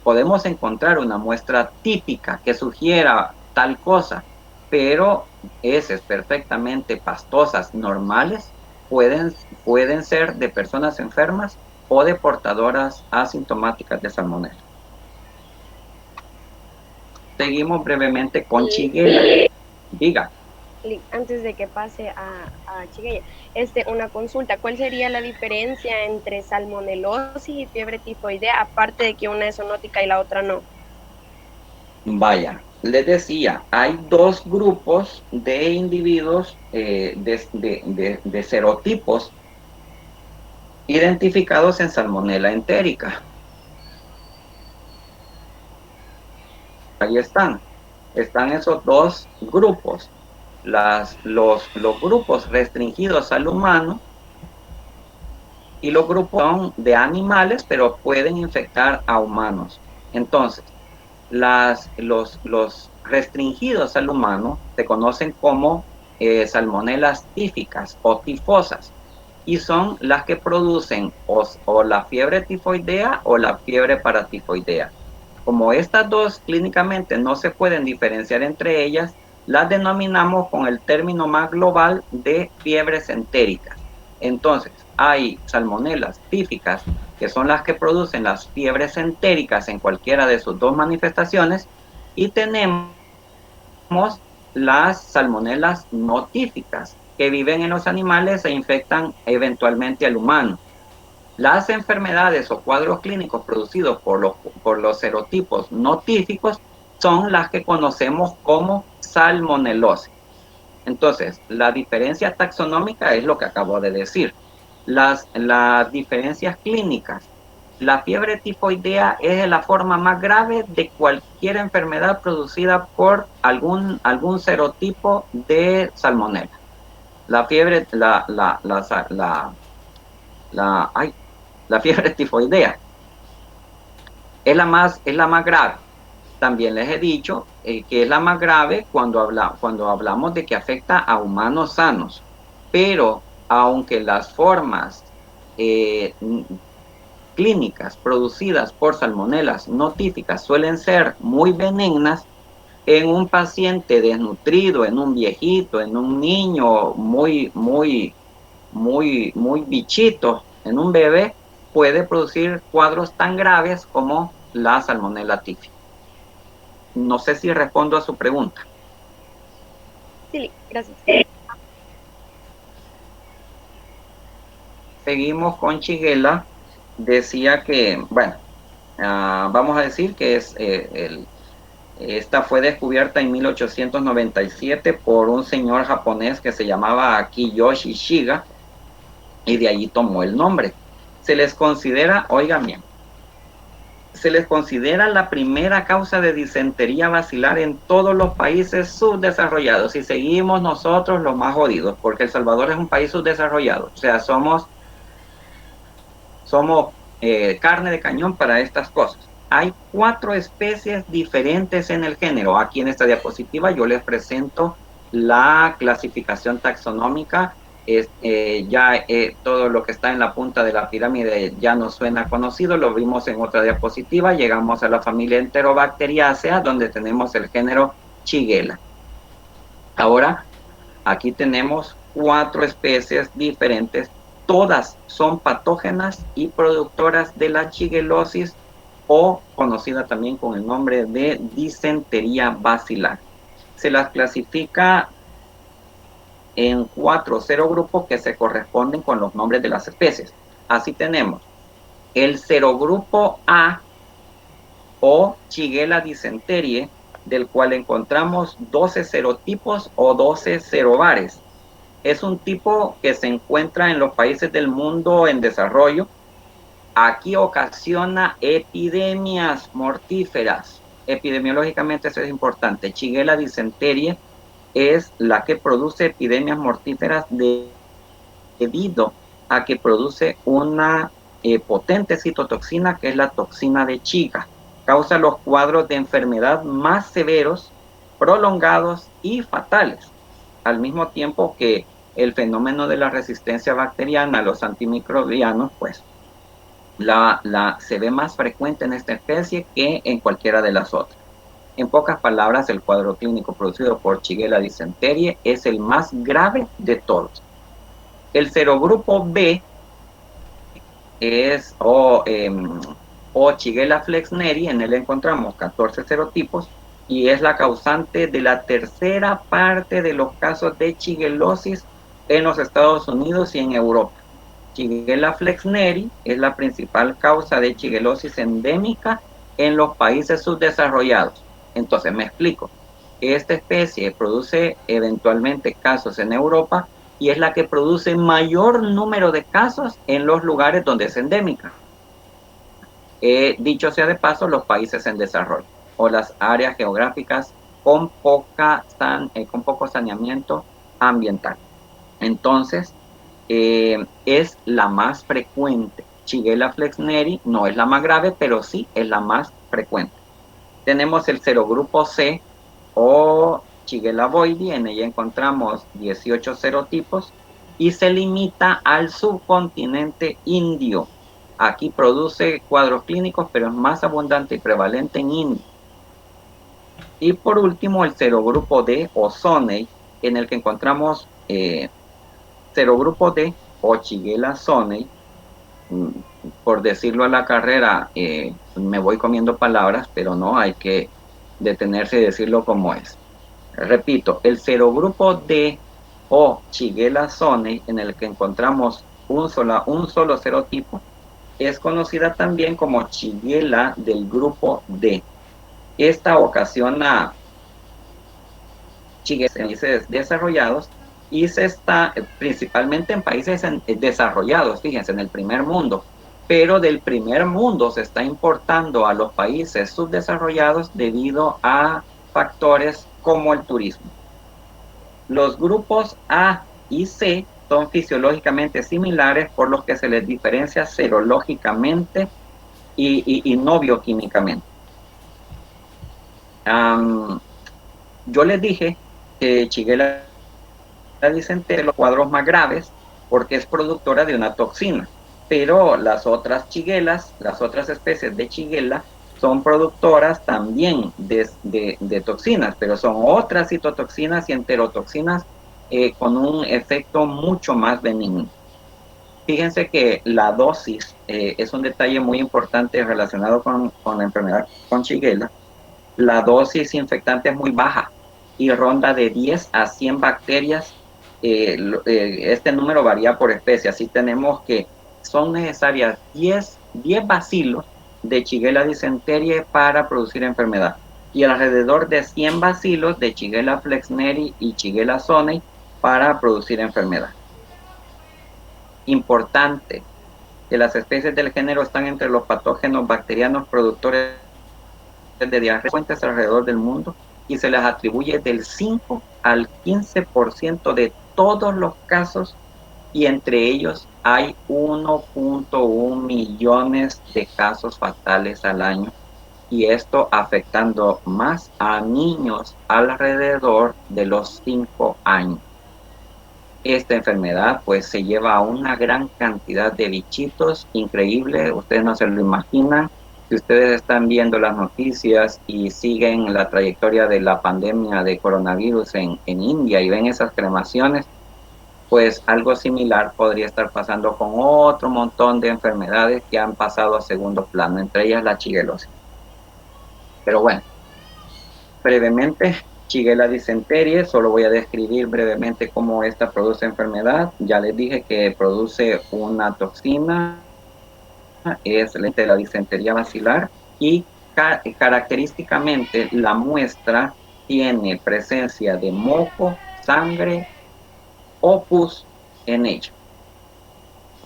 podemos encontrar una muestra típica que sugiera tal cosa, pero heces perfectamente pastosas normales pueden ser de personas enfermas o de portadoras asintomáticas de salmonela. Seguimos brevemente con Shigella. Diga. Antes de que pase a Shigella, una consulta, ¿cuál sería la diferencia entre salmonelosis y fiebre tifoidea, aparte de que una es zoonótica y la otra no? Vaya, les decía, hay dos grupos de individuos de serotipos identificados en Salmonella entérica. Ahí están esos dos grupos. Los grupos restringidos al humano y los grupos son de animales, pero pueden infectar a humanos. Entonces, los restringidos al humano se conocen como salmonelas tíficas o tifosas y son las que producen o la fiebre tifoidea o la fiebre paratifoidea. Como estas dos clínicamente no se pueden diferenciar entre ellas, las denominamos con el término más global de fiebres entéricas. Entonces, hay salmonelas tíficas, que son las que producen las fiebres entéricas en cualquiera de sus dos manifestaciones, y tenemos las salmonelas no tíficas, que viven en los animales e infectan eventualmente al humano. Las enfermedades o cuadros clínicos producidos por los serotipos no tíficos son las que conocemos como salmonelosis. Entonces, la diferencia taxonómica es lo que acabo de decir. Las diferencias clínicas. La fiebre tifoidea es la forma más grave de cualquier enfermedad producida por algún serotipo de salmonela. La fiebre, la fiebre tifoidea es la más grave. También les he dicho que es la más grave cuando hablamos de que afecta a humanos sanos. Pero aunque las formas clínicas producidas por salmonelas no tíficas suelen ser muy benignas, en un paciente desnutrido, en un viejito, en un niño muy bichito, en un bebé, puede producir cuadros tan graves como la salmonela tífica. No sé si respondo a su pregunta. Sí, gracias. Seguimos con Shigella. Decía que, bueno, vamos a decir que esta fue descubierta en 1897 por un señor japonés que se llamaba Kiyoshi Shiga, y de allí tomó el nombre. Se les considera, oigan bien, se les considera la primera causa de disentería basilar en todos los países subdesarrollados, y seguimos nosotros los más jodidos, porque El Salvador es un país subdesarrollado, o sea, somos carne de cañón para estas cosas. Hay 4 especies diferentes en el género. Aquí en esta diapositiva yo les presento la clasificación taxonómica. Todo lo que está en la punta de la pirámide ya nos suena conocido, lo vimos en otra diapositiva. Llegamos a la familia Enterobacteriaceae, donde tenemos el género Shigella. Ahora, aquí tenemos 4 especies diferentes. Todas son patógenas y productoras de la shigellosis, o conocida también con el nombre de disentería basilar. Se las clasifica en 4 serogrupos que se corresponden con los nombres de las especies. Así tenemos el serogrupo A, o Shigella dysenteriae, del cual encontramos 12 serotipos o 12 serobares. Es un tipo que se encuentra en los países del mundo en desarrollo Aquí ocasiona epidemias mortíferas. Epidemiológicamente eso es importante. Shigella dysenterie es la que produce epidemias mortíferas debido a que produce una potente citotoxina, que es la toxina de Shiga. Causa los cuadros de enfermedad más severos, prolongados y fatales, al mismo tiempo que el fenómeno de la resistencia bacteriana a los antimicrobianos, pues se ve más frecuente en esta especie que en cualquiera de las otras. En pocas palabras, el cuadro clínico producido por Shigella dysenterie es el más grave de todos. El serogrupo B es o Shigella flexneri, en él encontramos 14 serotipos y es la causante de la tercera parte de los casos de shigellosis en los Estados Unidos y en Europa. Shigella flexneri es la principal causa de shigellosis endémica en los países subdesarrollados. Entonces, me explico. Esta especie produce eventualmente casos en Europa y es la que produce mayor número de casos en los lugares donde es endémica. Dicho sea de paso, los países en desarrollo o las áreas geográficas con poco saneamiento ambiental. Entonces, es la más frecuente. Shigella flexneri no es la más grave, pero sí es la más frecuente. Tenemos el serogrupo C o Shigella boydii, en ella encontramos 18 serotipos y se limita al subcontinente indio. Aquí produce cuadros clínicos, pero es más abundante y prevalente en India. Y por último, el serogrupo D o Zonnei, en el que encontramos serogrupo D o Shigella Zonnei. Por decirlo a la carrera, me voy comiendo palabras, pero no, hay que detenerse y decirlo como es. Repito, el serogrupo D o Shigella Zonnei, en el que encontramos un solo serotipo, es conocida también como Shigella del grupo D. Esta ocasiona Shigella en países desarrollados y se está principalmente en países desarrollados, fíjense, en el primer mundo, pero del primer mundo se está importando a los países subdesarrollados debido a factores como el turismo. Los grupos A y C son fisiológicamente similares, por los que se les diferencia serológicamente y no bioquímicamente. Yo les dije que Shigella dysenterie los cuadros más graves porque es productora de una toxina, pero las otras shigellas, las otras especies de Shigella son productoras también de toxinas, pero son otras citotoxinas y enterotoxinas con un efecto mucho más benigno. Fíjense que la dosis es un detalle muy importante relacionado con la enfermedad con Shigella. La dosis infectante es muy baja y ronda de 10 a 100 bacterias. Este número varía por especie, así tenemos que son necesarias 10 bacilos de Shigella dysenterie para producir enfermedad y alrededor de 100 bacilos de Shigella flexneri y Shigella zonnei para producir enfermedad. Importante que las especies del género están entre los patógenos bacterianos productores de diarrea frecuentes alrededor del mundo y se les atribuye del 5 al 15% de todos los casos, y entre ellos hay 1.1 millones de casos fatales al año, y esto afectando más a niños alrededor de los 5 años. Esta enfermedad pues se lleva a una gran cantidad de bichitos, increíble, ustedes no se lo imaginan. Si ustedes están viendo las noticias y siguen la trayectoria de la pandemia de coronavirus en India y ven esas cremaciones, pues algo similar podría estar pasando con otro montón de enfermedades que han pasado a segundo plano, entre ellas la shigellosis. Pero bueno, brevemente, Shigella dysenterie, solo voy a describir brevemente cómo esta produce enfermedad. Ya les dije que produce una toxina, es la disentería bacilar, y característicamente la muestra tiene presencia de moco, sangre o pus en ella.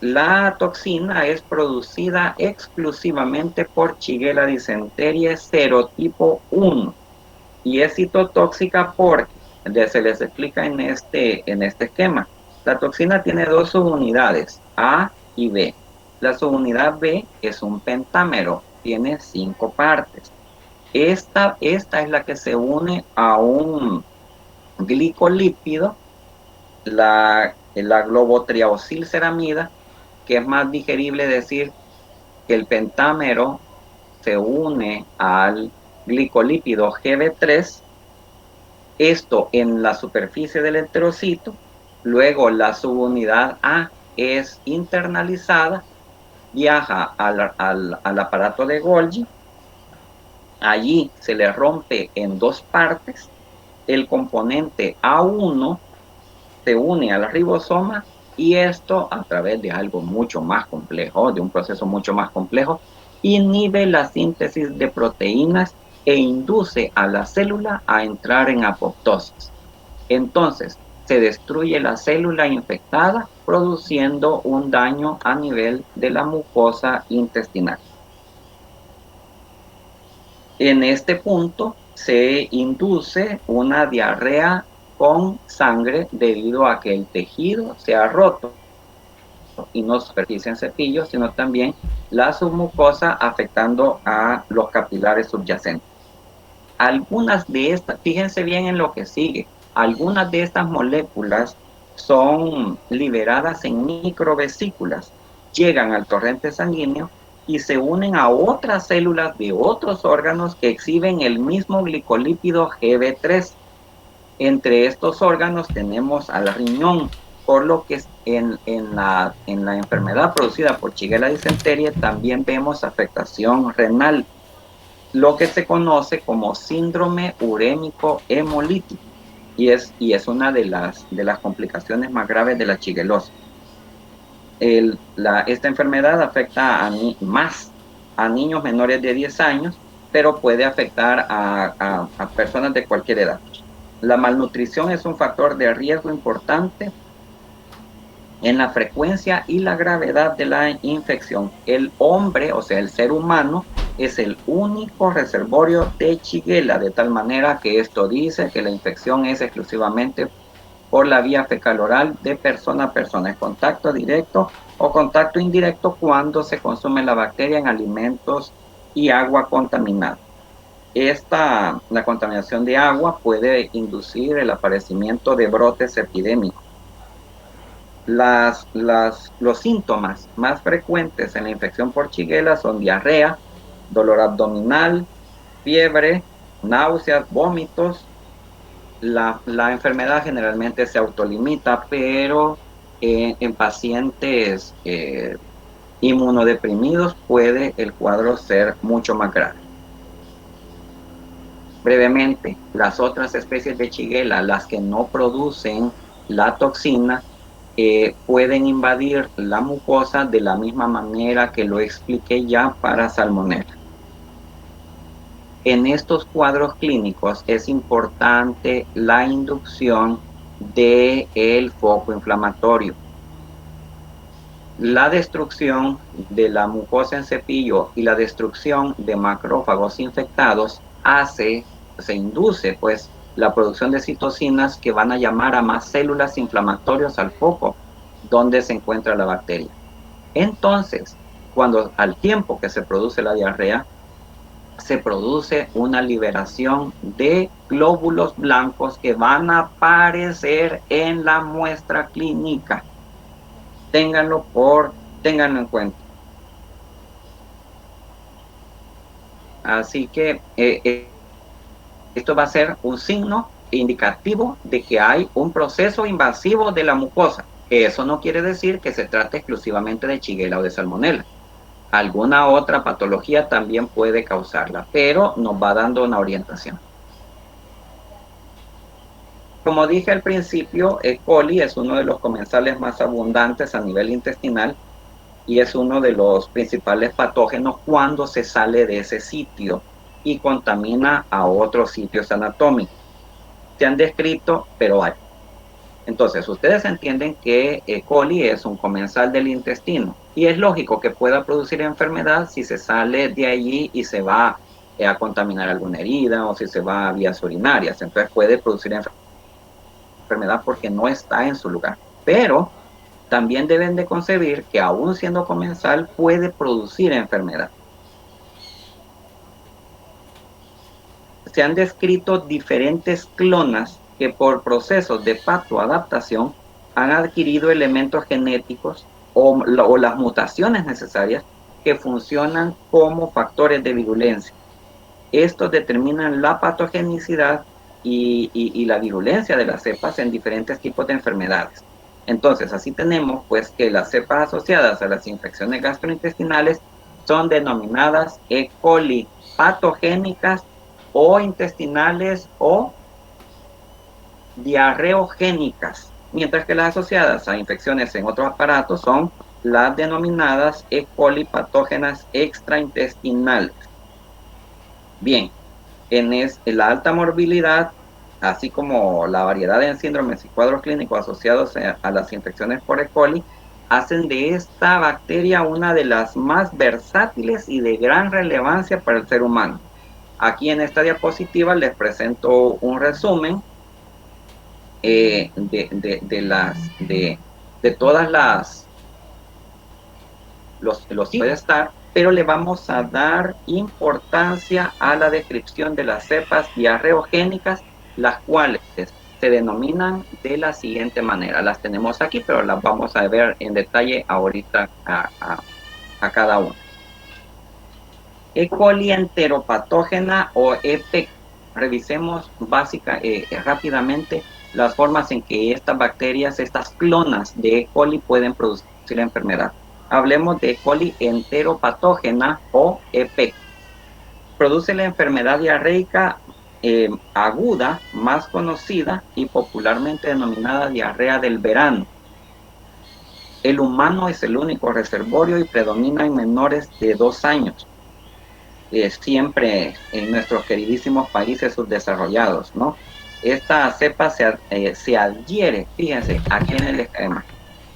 La toxina es producida exclusivamente por Shigella dysenterie serotipo 1 y es citotóxica porque, se les explica en este esquema, la toxina tiene dos subunidades, A y B. La subunidad B es un pentámero, tiene 5 partes. Esta es la que se une a un glicolípido, la globotriaostilceramida, que es más digerible decir que el pentámero se une al glicolípido GB3, esto en la superficie del enterocito, luego la subunidad A es internalizada, viaja al aparato de Golgi, allí se le rompe en 2 partes, el componente A1 se une al ribosoma y esto a través de algo mucho más complejo, de un proceso mucho más complejo, inhibe la síntesis de proteínas e induce a la célula a entrar en apoptosis. Entonces, se destruye la célula infectada, produciendo un daño a nivel de la mucosa intestinal. En este punto se induce una diarrea con sangre debido a que el tejido se ha roto y no superficie en cepillo, sino también la submucosa afectando a los capilares subyacentes. Algunas de estas, fíjense bien en lo que sigue, algunas de estas moléculas son liberadas en microvesículas, llegan al torrente sanguíneo y se unen a otras células de otros órganos que exhiben el mismo glicolípido GB3. Entre estos órganos tenemos al riñón, por lo que en la enfermedad producida por Shigella dysenterie también vemos afectación renal, lo que se conoce como síndrome urémico hemolítico, y es una de las complicaciones más graves de la shigellosis. Esta enfermedad afecta más a niños menores de 10 años, pero puede afectar a personas de cualquier edad. La malnutrición es un factor de riesgo importante en la frecuencia y la gravedad de la infección. El hombre, o sea, el ser humano, es el único reservorio de Shigella, de tal manera que esto dice que la infección es exclusivamente por la vía fecal-oral de persona a persona. Es contacto directo o contacto indirecto cuando se consume la bacteria en alimentos y agua contaminada. La contaminación de agua puede inducir el aparecimiento de brotes epidémicos. Los síntomas más frecuentes en la infección por Shigella son diarrea, dolor abdominal, fiebre, náuseas, vómitos. La enfermedad generalmente se autolimita, pero en pacientes inmunodeprimidos puede el cuadro ser mucho más grave. Brevemente, las otras especies de Shigella, las que no producen la toxina, pueden invadir la mucosa de la misma manera que lo expliqué ya para Salmonella. En estos cuadros clínicos es importante la inducción del foco inflamatorio. La destrucción de la mucosa en cepillo y la destrucción de macrófagos infectados se induce pues la producción de citocinas que van a llamar a más células inflamatorias al foco donde se encuentra la bacteria. Entonces, al tiempo que se produce la diarrea, se produce una liberación de glóbulos blancos que van a aparecer en la muestra clínica. Ténganlo en cuenta. Así que esto va a ser un signo indicativo de que hay un proceso invasivo de la mucosa. Eso no quiere decir que se trate exclusivamente de Shigella o de Salmonella. Alguna otra patología también puede causarla, pero nos va dando una orientación. Como dije al principio, E. coli es uno de los comensales más abundantes a nivel intestinal y es uno de los principales patógenos cuando se sale de ese sitio y contamina a otros sitios anatómicos. Se han descrito, pero Entonces, ustedes entienden que E. coli es un comensal del intestino y es lógico que pueda producir enfermedad si se sale de allí y se va a contaminar alguna herida o si se va a vías urinarias. Entonces puede producir enfermedad porque no está en su lugar. Pero también deben de concebir que aún siendo comensal puede producir enfermedad. Se han descrito diferentes clonas que por procesos de patoadaptación han adquirido elementos genéticos o las mutaciones necesarias que funcionan como factores de virulencia. Estos determinan la patogenicidad y la virulencia de las cepas en diferentes tipos de enfermedades. Entonces, así tenemos pues que las cepas asociadas a las infecciones gastrointestinales son denominadas E. coli patogénicas o intestinales o diarreogénicas, mientras que las asociadas a infecciones en otros aparatos son las denominadas E. coli patógenas extraintestinales. Bien, en la alta morbilidad, así como la variedad de síndromes y cuadros clínicos asociados a las infecciones por E. coli, hacen de esta bacteria una de las más versátiles y de gran relevancia para el ser humano. Aquí en esta diapositiva les presento un resumen de todas los puede estar, pero le vamos a dar importancia a la descripción de las cepas diarreogénicas, las cuales se denominan de la siguiente manera. Las tenemos aquí, pero las vamos a ver en detalle ahorita a cada una. E. coli enteropatógena o EPEC. Revisemos rápidamente las formas en que estas bacterias, estas clonas de E. coli pueden producir la enfermedad. Hablemos de E. coli enteropatógena o EPEC. Produce la enfermedad diarreica aguda, más conocida y popularmente denominada diarrea del verano. El humano es el único reservorio y predomina en menores de 2 años. Siempre en nuestros queridísimos países subdesarrollados, ¿no? Esta cepa se adhiere, fíjense, aquí en el esquema,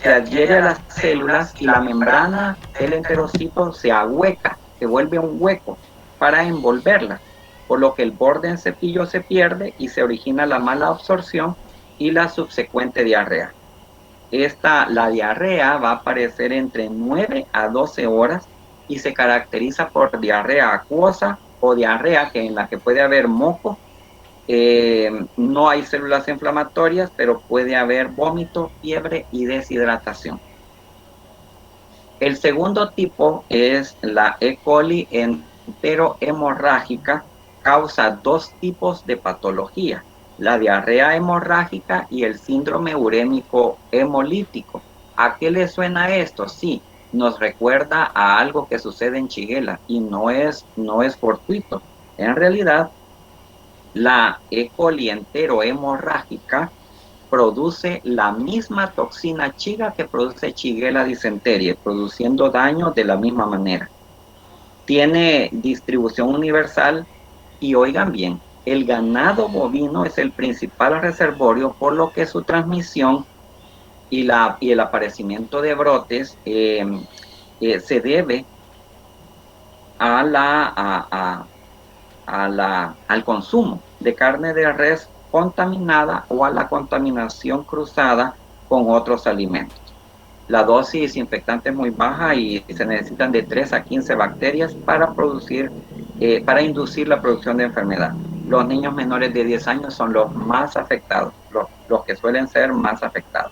se adhiere a las células y la membrana del enterocito se ahueca, se vuelve un hueco para envolverla, por lo que el borde en cepillo se pierde y se origina la mala absorción y la subsecuente diarrea. La diarrea va a aparecer entre 9 a 12 horas y se caracteriza por diarrea acuosa o diarrea en la que puede haber moco. No hay células inflamatorias, pero puede haber vómito, fiebre y deshidratación. El segundo tipo es la E. coli enterohemorrágica. Causa 2 tipos de patología: la diarrea hemorrágica y el síndrome urémico hemolítico. ¿A qué le suena esto? Sí, nos recuerda a algo que sucede en Shigella y no es fortuito. En realidad, la E. coli enterohemorrágica produce la misma toxina Shiga que produce Shigella dysenterie, produciendo daño de la misma manera. Tiene distribución universal y, oigan bien, el ganado bovino es el principal reservorio, por lo que su transmisión y el aparecimiento de brotes se debe al consumo de carne de res contaminada o a la contaminación cruzada con otros alimentos. La dosis infectante es muy baja y se necesitan de 3 a 15 bacterias para inducir la producción de enfermedad. Los niños menores de 10 años son los más afectados, los que suelen ser más afectados.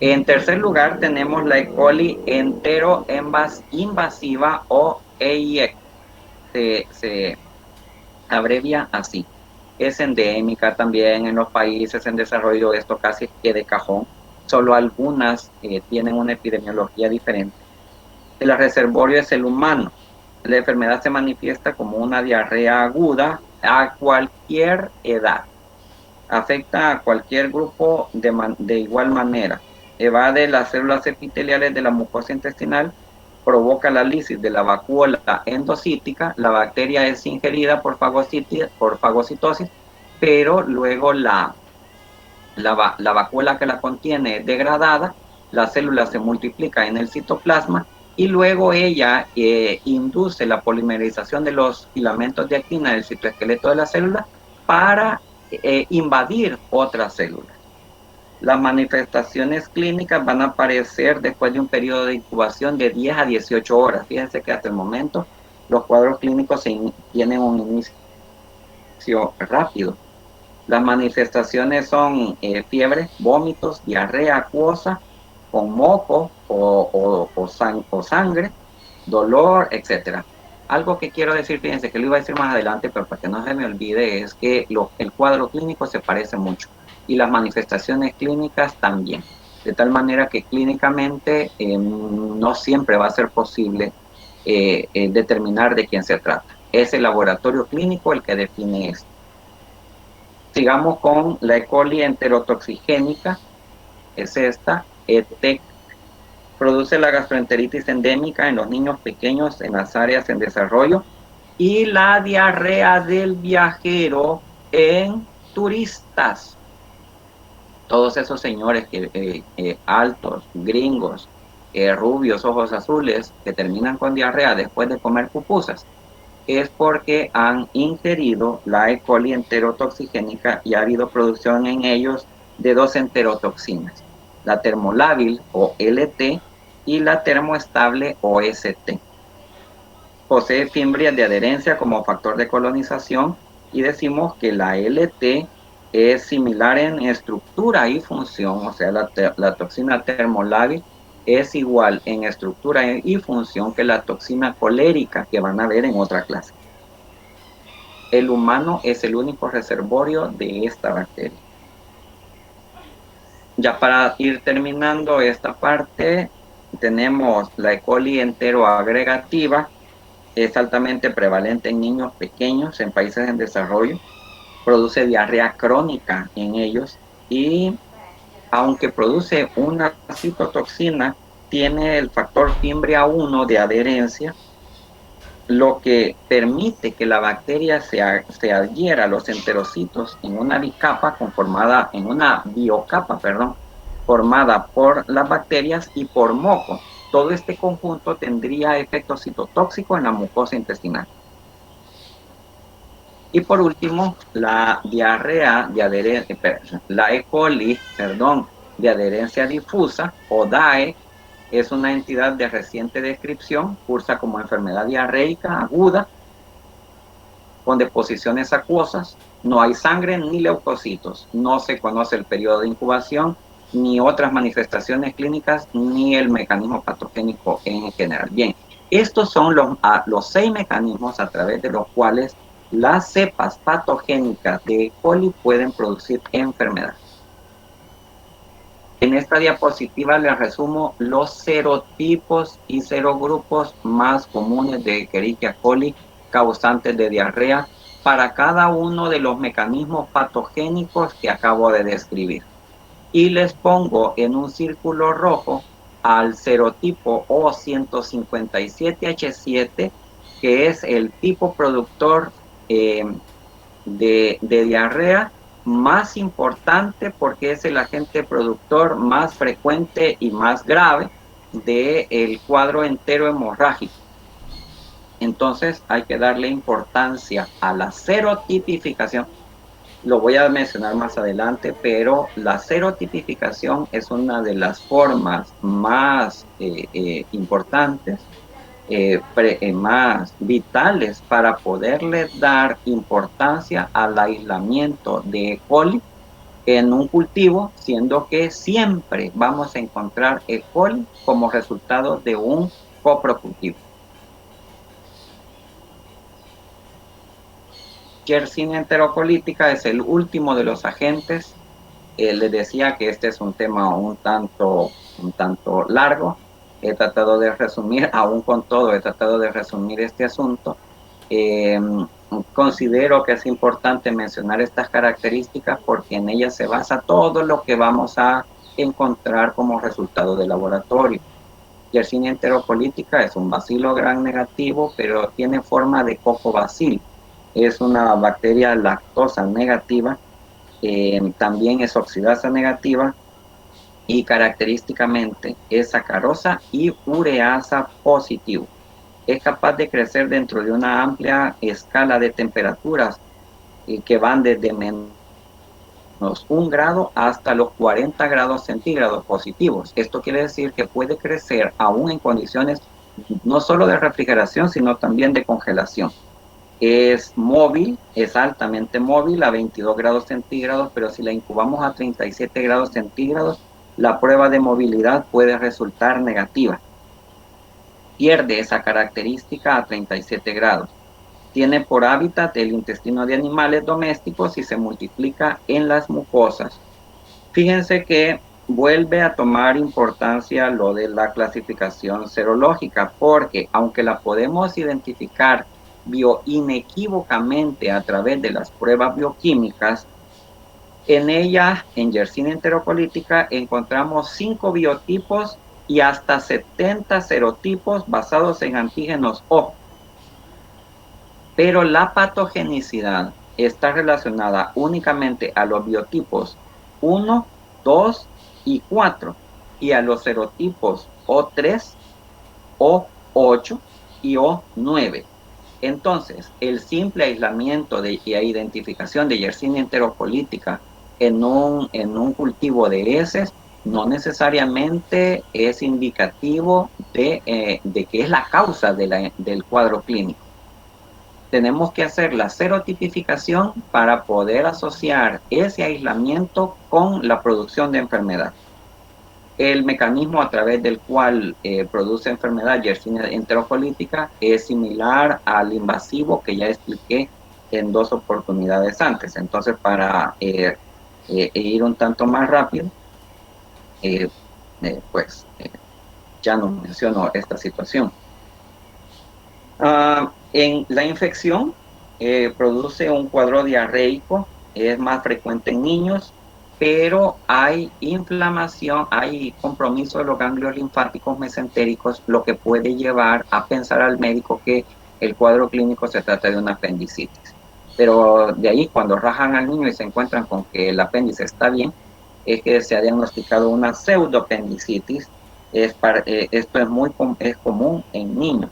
En tercer lugar tenemos la E. coli enteroinvasiva o EIEC. Se abrevia así. Es endémica también en los países en desarrollo, esto casi que de cajón. Solo algunas tienen una epidemiología diferente. El reservorio es el humano. La enfermedad se manifiesta como una diarrea aguda a cualquier edad. Afecta a cualquier grupo de igual manera. Evade las células epiteliales de la mucosa intestinal, provoca la lisis de la vacuola endocítica. La bacteria es ingerida por fagocitosis, pero luego la la vacuola que la contiene es degradada, la célula se multiplica en el citoplasma y luego ella induce la polimerización de los filamentos de actina del citoesqueleto de la célula para invadir otras células. Las manifestaciones clínicas van a aparecer después de un periodo de incubación de 10 a 18 horas. Fíjense que hasta el momento los cuadros clínicos tienen un inicio rápido. Las manifestaciones son fiebre, vómitos, diarrea acuosa, con moco o sangre, dolor, etc. Algo que quiero decir, fíjense que lo iba a decir más adelante, pero para que no se me olvide, es que el cuadro clínico se parece mucho y las manifestaciones clínicas también. De tal manera que clínicamente no siempre va a ser posible determinar de quién se trata. Es el laboratorio clínico el que define esto. Sigamos con la E. coli enterotoxigénica, es esta, ETEC. Produce la gastroenteritis endémica en los niños pequeños en las áreas en desarrollo y la diarrea del viajero en turistas. Todos esos señores altos, gringos, rubios, ojos azules, que terminan con diarrea después de comer pupusas, es porque han ingerido la E. coli enterotoxigénica y ha habido producción en ellos de dos enterotoxinas, la termolábil o LT y la termoestable o ST. Posee fimbrias de adherencia como factor de colonización y decimos que la LT es similar en estructura y función, o sea, la toxina termolábil es igual en estructura y función que la toxina colérica que van a ver en otra clase. El humano es el único reservorio de esta bacteria. Ya para ir terminando esta parte, tenemos la E. coli enteroagregativa, es altamente prevalente en niños pequeños en países en desarrollo, produce diarrea crónica en ellos y aunque produce una citotoxina, tiene el factor fimbria 1 de adherencia, lo que permite que la bacteria se adhiera a los enterocitos en una bicapa formada por las bacterias y por moco. Todo este conjunto tendría efecto citotóxico en la mucosa intestinal. Y por último, la la E. coli, de adherencia difusa o DAE, es una entidad de reciente descripción, cursa como enfermedad diarreica aguda, con deposiciones acuosas, no hay sangre ni leucocitos, no se conoce el periodo de incubación, ni otras manifestaciones clínicas, ni el mecanismo patogénico en general. Bien, estos son los 6 mecanismos a través de los cuales las cepas patogénicas de E. coli pueden producir enfermedad. En esta diapositiva les resumo los serotipos y serogrupos más comunes de Escherichia coli causantes de diarrea para cada uno de los mecanismos patogénicos que acabo de describir. Y les pongo en un círculo rojo al serotipo O157H7, que es el tipo productor de diarrea más importante porque es el agente productor más frecuente y más grave del cuadro entero hemorrágico. Entonces hay que darle importancia a la serotipificación. Lo voy a mencionar más adelante, pero la serotipificación es una de las formas más importantes, más vitales para poderle dar importancia al aislamiento de E. coli en un cultivo, siendo que siempre vamos a encontrar E. coli como resultado de un coprocultivo. Yersinia enterocolítica es el último de los agentes. Les decía que este es un tema un tanto largo. He tratado de resumir, aún con todo, he tratado de resumir este asunto. Considero que es importante mencionar estas características porque en ellas se basa todo lo que vamos a encontrar como resultado del laboratorio. Yersinia enterocolítica es un bacilo gram negativo, pero tiene forma de cocobacil. Es una bacteria lactosa negativa también es oxidasa negativa y característicamente es sacarosa y ureasa positivo. Es capaz de crecer dentro de una amplia escala de temperaturas que van desde menos 1 grado hasta los 40 grados centígrados positivos. Esto quiere decir que puede crecer aún en condiciones no solo de refrigeración, sino también de congelación. Es móvil, es altamente móvil a 22 grados centígrados, pero si la incubamos a 37 grados centígrados, la prueba de movilidad puede resultar negativa. Pierde esa característica a 37 grados. Tiene por hábitat el intestino de animales domésticos y se multiplica en las mucosas. Fíjense que vuelve a tomar importancia lo de la clasificación serológica, porque aunque la podemos identificar inequívocamente a través de las pruebas bioquímicas, en ella, en Yersinia enterocolítica, encontramos 5 biotipos y hasta 70 serotipos basados en antígenos O. Pero la patogenicidad está relacionada únicamente a los biotipos 1, 2 y 4 y a los serotipos O3, O8 y O9. Entonces, el simple aislamiento y identificación de Yersinia enterocolítica en un cultivo de heces no necesariamente es indicativo de que es la causa del cuadro clínico. Tenemos que hacer la serotipificación para poder asociar ese aislamiento con la producción de enfermedad. El mecanismo a través del cual produce enfermedad Yersinia enterocolítica es similar al invasivo que ya expliqué en 2 oportunidades antes. Entonces, para ir un tanto más rápido, ya no menciono esta situación. En la infección produce un cuadro diarreico, es más frecuente en niños, pero hay inflamación, hay compromiso de los ganglios linfáticos mesentéricos, lo que puede llevar a pensar al médico que el cuadro clínico se trata de una apendicitis. Pero de ahí, cuando rajan al niño y se encuentran con que el apéndice está bien, es que se ha diagnosticado una pseudoapendicitis. Esto es común en niños.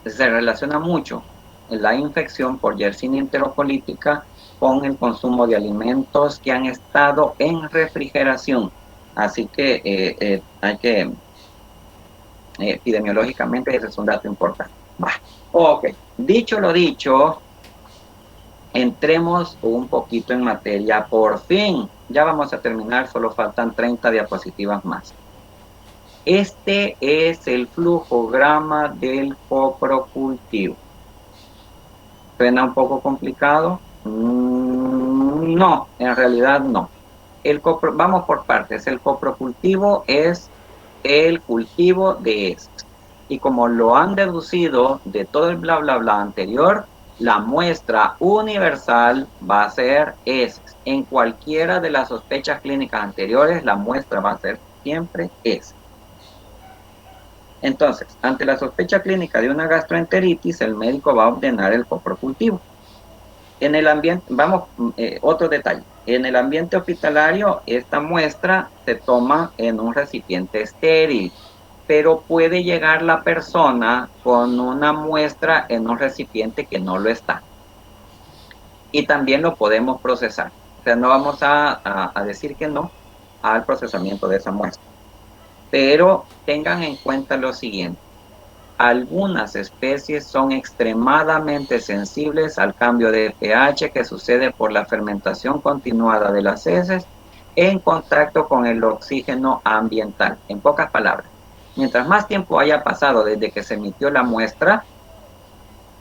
Se relaciona mucho la infección por Yersinia enterocolítica con el consumo de alimentos que han estado en refrigeración. Así que hay que, epidemiológicamente, ese es un dato importante. Ok, dicho lo dicho, entremos un poquito en materia. Por fin, ya vamos a terminar, solo faltan 30 diapositivas más. Este es el flujograma del coprocultivo. ¿Suena un poco complicado? No, en realidad no. Vamos por partes. El coprocultivo es el cultivo de heces. Y como lo han deducido de todo el bla bla bla anterior, la muestra universal va a ser heces. En cualquiera de las sospechas clínicas anteriores, la muestra va a ser siempre heces. Entonces, ante la sospecha clínica de una gastroenteritis, el médico va a ordenar el coprocultivo. En el ambiente, otro detalle, en el ambiente hospitalario, esta muestra se toma en un recipiente estéril, pero puede llegar la persona con una muestra en un recipiente que no lo está. Y también lo podemos procesar. O sea, no vamos a decir que no al procesamiento de esa muestra. Pero tengan en cuenta lo siguiente. Algunas especies son extremadamente sensibles al cambio de pH que sucede por la fermentación continuada de las heces en contacto con el oxígeno ambiental. En pocas palabras, mientras más tiempo haya pasado desde que se emitió la muestra,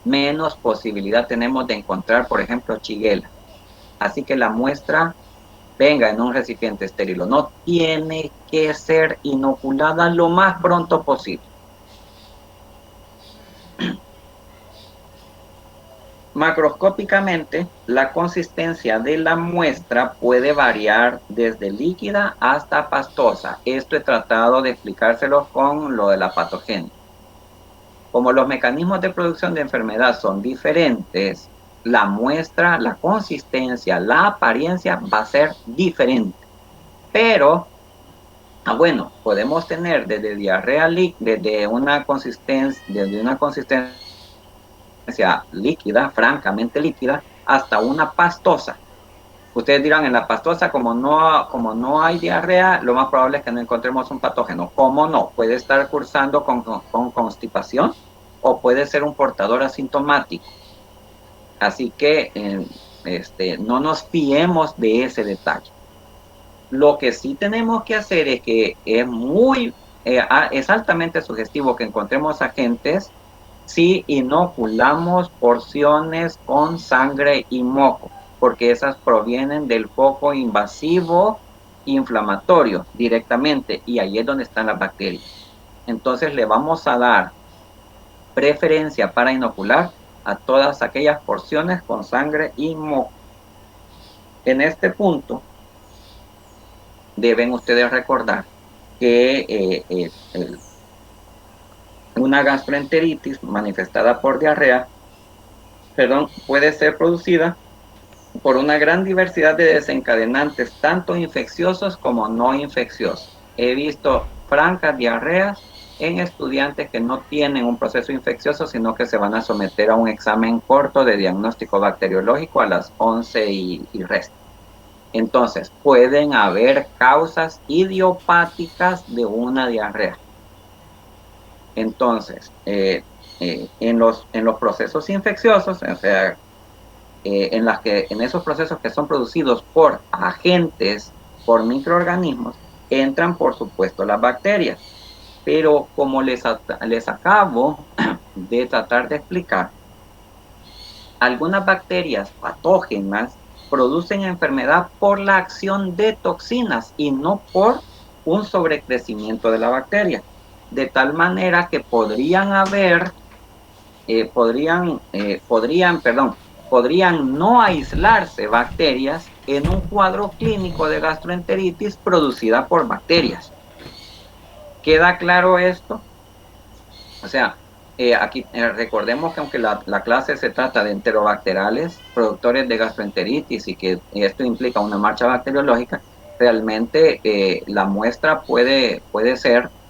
menos posibilidad tenemos de encontrar, por ejemplo, Shigella. Así que la muestra venga en un recipiente estéril, no tiene que ser inoculada lo más pronto posible. Macroscópicamente, la consistencia de la muestra puede variar desde líquida hasta pastosa. Esto he tratado de explicárselo con lo de la patogenia. Como los mecanismos de producción de enfermedad son diferentes, la muestra, la consistencia, la apariencia va a ser diferente. Pero, bueno, podemos tener desde diarrea desde una consistencia líquida, francamente líquida, hasta una pastosa. Ustedes dirán, en la pastosa, como no hay diarrea, lo más probable es que no encontremos un patógeno. ¿Cómo no? Puede estar cursando con constipación o puede ser un portador asintomático. Así que no nos fiemos de ese detalle. Lo que sí tenemos que hacer es que es altamente sugestivo que encontremos agentes si inoculamos porciones con sangre y moco, porque esas provienen del foco invasivo inflamatorio directamente, y ahí es donde están las bacterias. Entonces le vamos a dar preferencia para inocular a todas aquellas porciones con sangre y moco. En este punto, deben ustedes recordar que una gastroenteritis manifestada por diarrea, puede ser producida por una gran diversidad de desencadenantes, tanto infecciosos como no infecciosos. He visto francas diarreas en estudiantes que no tienen un proceso infeccioso, sino que se van a someter a un examen corto de diagnóstico bacteriológico a las 11 y resto. Entonces, pueden haber causas idiopáticas de una diarrea. Entonces, en los procesos infecciosos, o sea, en esos procesos que son producidos por agentes, por microorganismos, entran por supuesto las bacterias. Pero como les acabo de tratar de explicar, algunas bacterias patógenas producen enfermedad por la acción de toxinas y no por un sobrecrecimiento de la bacteria. De tal manera que podrían no aislarse bacterias en un cuadro clínico de gastroenteritis producida por bacterias. ¿Queda claro esto? O sea, aquí recordemos que aunque la clase se trata de enterobacterales productores de gastroenteritis y que esto implica una marcha bacteriológica, realmente la muestra puede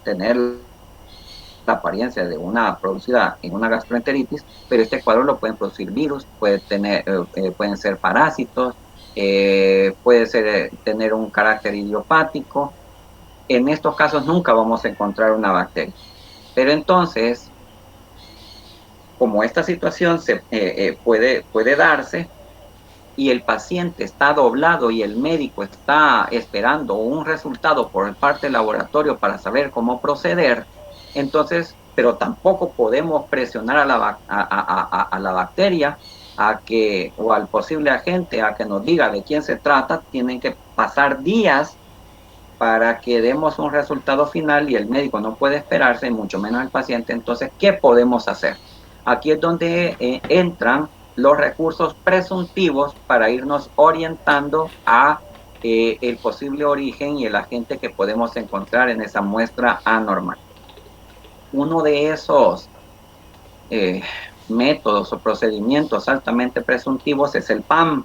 tener la apariencia de una producida en una gastroenteritis, pero este cuadro lo pueden producir virus, pueden ser parásitos, puede tener un carácter idiopático. En estos casos nunca vamos a encontrar una bacteria. Pero entonces, como esta situación puede darse y el paciente está doblado y el médico está esperando un resultado por parte del laboratorio para saber cómo proceder, entonces, pero tampoco podemos presionar a la bacteria o al posible agente a que nos diga de quién se trata. Tienen que pasar días para que demos un resultado final y el médico no puede esperarse, mucho menos el paciente. Entonces, ¿qué podemos hacer? Aquí es donde entran los recursos presuntivos para irnos orientando a el posible origen y el agente que podemos encontrar en esa muestra anormal. Uno de esos métodos o procedimientos altamente presuntivos es el PAM,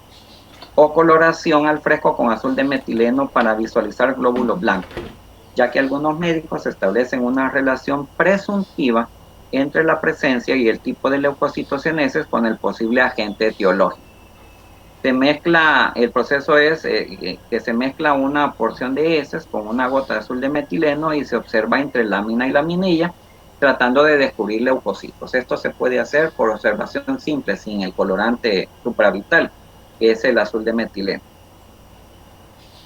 o coloración al fresco con azul de metileno para visualizar glóbulos blancos, ya que algunos médicos establecen una relación presuntiva entre la presencia y el tipo de leucocitos en heces con el posible agente etiológico. El proceso es que se mezcla una porción de heces con una gota de azul de metileno y se observa entre lámina y laminilla, tratando de descubrir leucocitos. Esto se puede hacer por observación simple, sin el colorante supravital, que es el azul de metileno.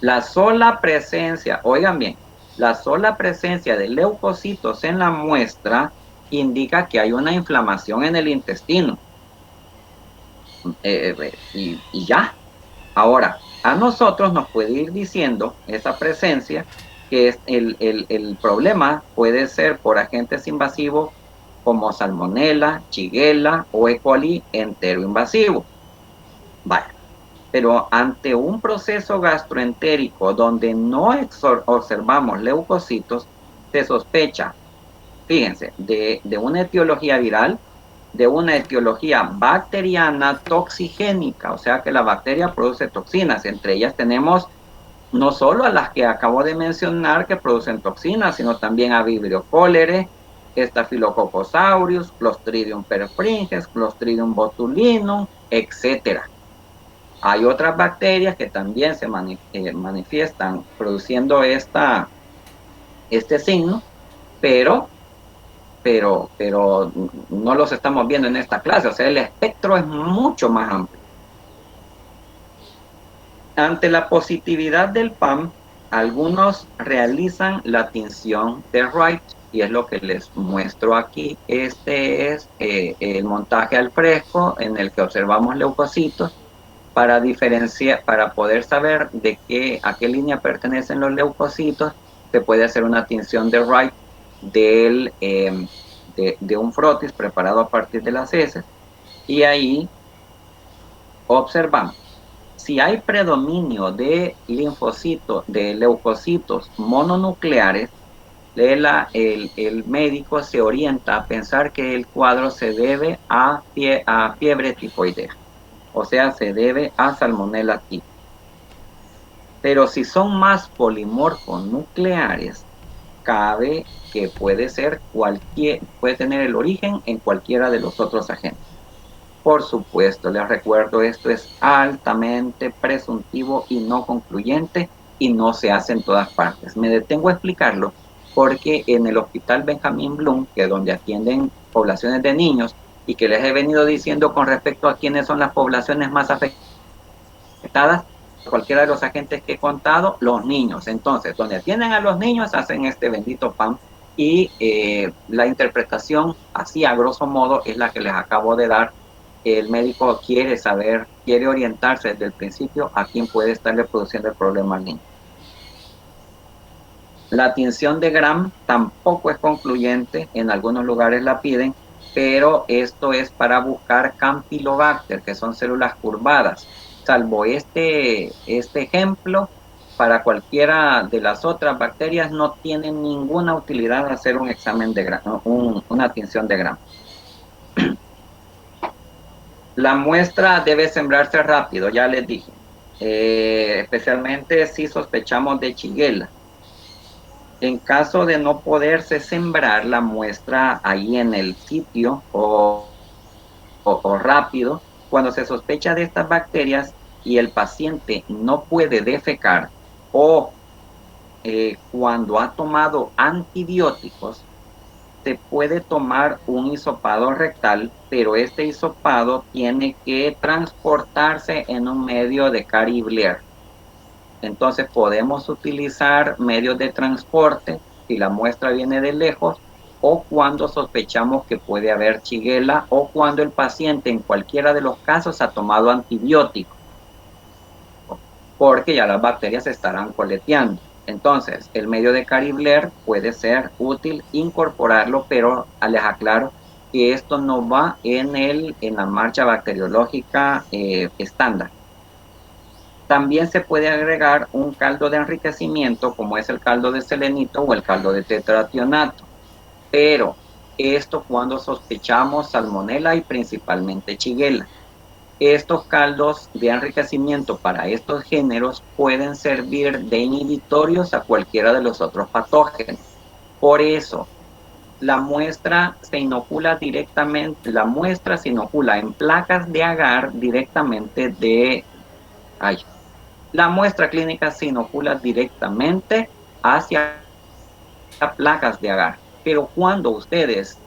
La sola presencia, oigan bien, la sola presencia de leucocitos en la muestra indica que hay una inflamación en el intestino. Y ya. Ahora, a nosotros nos puede ir diciendo esa presencia que el problema puede ser por agentes invasivos como Salmonella, Shigella o E. coli enteroinvasivo. Vale. Pero ante un proceso gastroentérico donde no observamos leucocitos, se sospecha fíjense, de una etiología viral, de una etiología bacteriana toxigénica, o sea que la bacteria produce toxinas. Entre ellas tenemos no solo a las que acabo de mencionar que producen toxinas, sino también a Vibrio cholerae, Staphylococcus aureus, Clostridium perfringens, Clostridium botulinum, etcétera. Hay otras bacterias que también se manifiestan produciendo este signo, pero no los estamos viendo en esta clase. O sea, el espectro es mucho más amplio. Ante la positividad del PAM, algunos realizan la tinción de Wright, y es lo que les muestro aquí. Este es el montaje al fresco en el que observamos leucocitos para diferenciar, para poder saber a qué línea pertenecen los leucocitos. Se puede hacer una tinción de Wright de un frotis preparado a partir de las heces, y ahí observamos. Si hay predominio de linfocitos, de leucocitos mononucleares, el médico se orienta a pensar que el cuadro se debe a fiebre tifoidea, o sea, se debe a Salmonella typhi. Pero si son más polimorfonucleares, cabe que puede tener el origen en cualquiera de los otros agentes. Por supuesto, les recuerdo, esto es altamente presuntivo y no concluyente y no se hace en todas partes. Me detengo a explicarlo porque en el Hospital Benjamín Bloom, que es donde atienden poblaciones de niños, y que les he venido diciendo con respecto a quiénes son las poblaciones más afectadas, cualquiera de los agentes que he contado, los niños. Entonces, donde atienden a los niños, hacen este bendito PAM, y la interpretación, así a grosso modo, es la que les acabo de dar. El médico quiere saber, quiere orientarse desde el principio a quién puede estarle produciendo el problema al niño. La tinción de Gram tampoco es concluyente, en algunos lugares la piden, pero esto es para buscar Campylobacter, que son células curvadas. Salvo este ejemplo, para cualquiera de las otras bacterias no tiene ninguna utilidad hacer un examen de Gram, una tinción de Gram. La muestra debe sembrarse rápido, ya les dije, especialmente si sospechamos de Shigella. En caso de no poderse sembrar la muestra ahí en el sitio o rápido, cuando se sospecha de estas bacterias y el paciente no puede defecar, o cuando ha tomado antibióticos, se puede tomar un hisopado rectal, pero este hisopado tiene que transportarse en un medio de Carry-Blair. Entonces podemos utilizar medios de transporte si la muestra viene de lejos, o cuando sospechamos que puede haber Shigella, o cuando el paciente en cualquiera de los casos ha tomado antibióticos, porque ya las bacterias se estarán coleteando. Entonces, el medio de Carry-Blair puede ser útil incorporarlo, pero les aclaro que esto no va en la marcha bacteriológica estándar. También se puede agregar un caldo de enriquecimiento, como es el caldo de selenito o el caldo de tetrationato. Pero esto cuando sospechamos Salmonella y principalmente Shigella. Estos caldos de enriquecimiento para estos géneros pueden servir de inhibitorios a cualquiera de los otros patógenos. Por eso, la muestra se inocula directamente, en placas de agar directamente la muestra clínica se inocula directamente hacia placas de agar. Pero cuando ustedes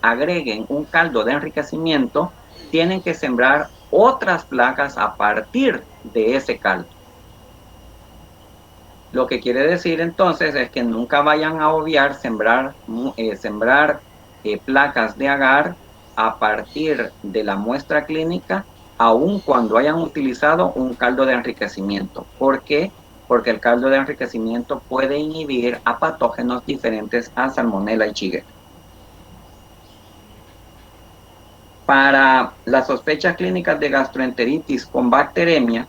agreguen un caldo de enriquecimiento, tienen que sembrar otras placas a partir de ese caldo. Lo que quiere decir entonces es que nunca vayan a obviar sembrar placas de agar a partir de la muestra clínica, aun cuando hayan utilizado un caldo de enriquecimiento. ¿Por qué? Porque el caldo de enriquecimiento puede inhibir a patógenos diferentes a Salmonella y Shigella. Para las sospechas clínicas de gastroenteritis con bacteremia,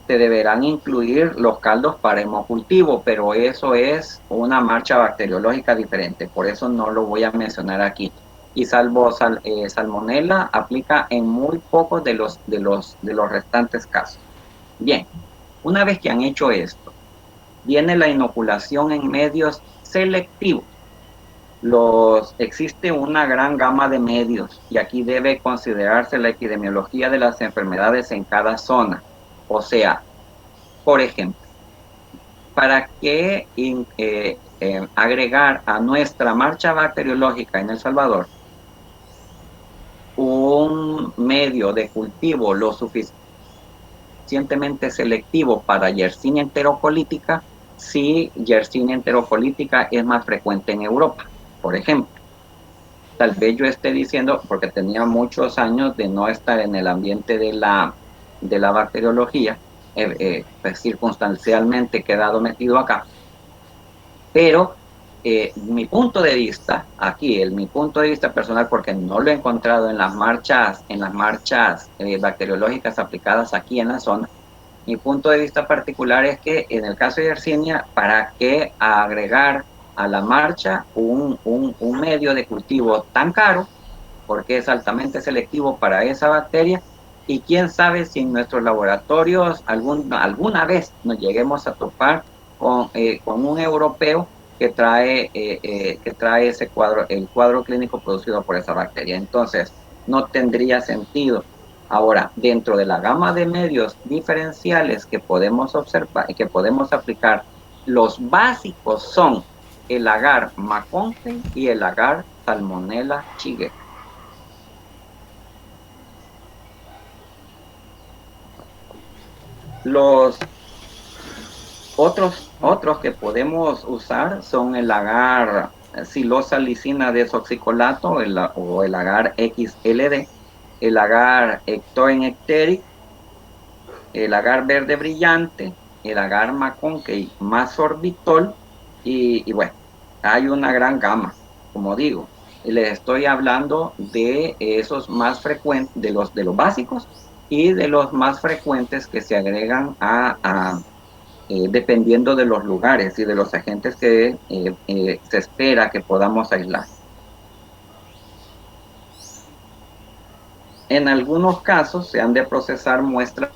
se deberán incluir los caldos para hemocultivo, pero eso es una marcha bacteriológica diferente, por eso no lo voy a mencionar aquí. Y salvo salmonela, aplica en muy pocos de los restantes casos. Bien, una vez que han hecho esto, viene la inoculación en medios selectivos. Existe una gran gama de medios y aquí debe considerarse la epidemiología de las enfermedades en cada zona. O sea, por ejemplo, ¿para qué agregar a nuestra marcha bacteriológica en El Salvador un medio de cultivo lo suficientemente selectivo para Yersinia enterocolítica si Yersinia enterocolítica es más frecuente en Europa, por ejemplo? Tal vez yo esté diciendo, porque tenía muchos años de no estar en el ambiente de la bacteriología, pues circunstancialmente he quedado metido acá, pero mi punto de vista aquí, mi punto de vista personal, porque no lo he encontrado en las marchas bacteriológicas aplicadas aquí en la zona, mi punto de vista particular es que en el caso de Yersinia, ¿para qué agregar a la marcha un medio de cultivo tan caro? Porque es altamente selectivo para esa bacteria, y quién sabe si en nuestros laboratorios alguna vez nos lleguemos a topar con un europeo que trae el cuadro clínico producido por esa bacteria. Entonces, no tendría sentido. Ahora, dentro de la gama de medios diferenciales que podemos observar y que podemos aplicar, los básicos son el agar McConkey y el agar Salmonella shigella. Los otros que podemos usar son el agar Psilosa lisina desoxicolato o el agar XLD, el agar Ectoenecteric, el agar verde brillante, el agar McConkey más sorbitol, y bueno, hay una gran gama, como digo. Les estoy hablando de esos más frecuentes, de los básicos y de los más frecuentes que se agregan dependiendo de los lugares y de los agentes que se espera que podamos aislar. En algunos casos se han de procesar muestras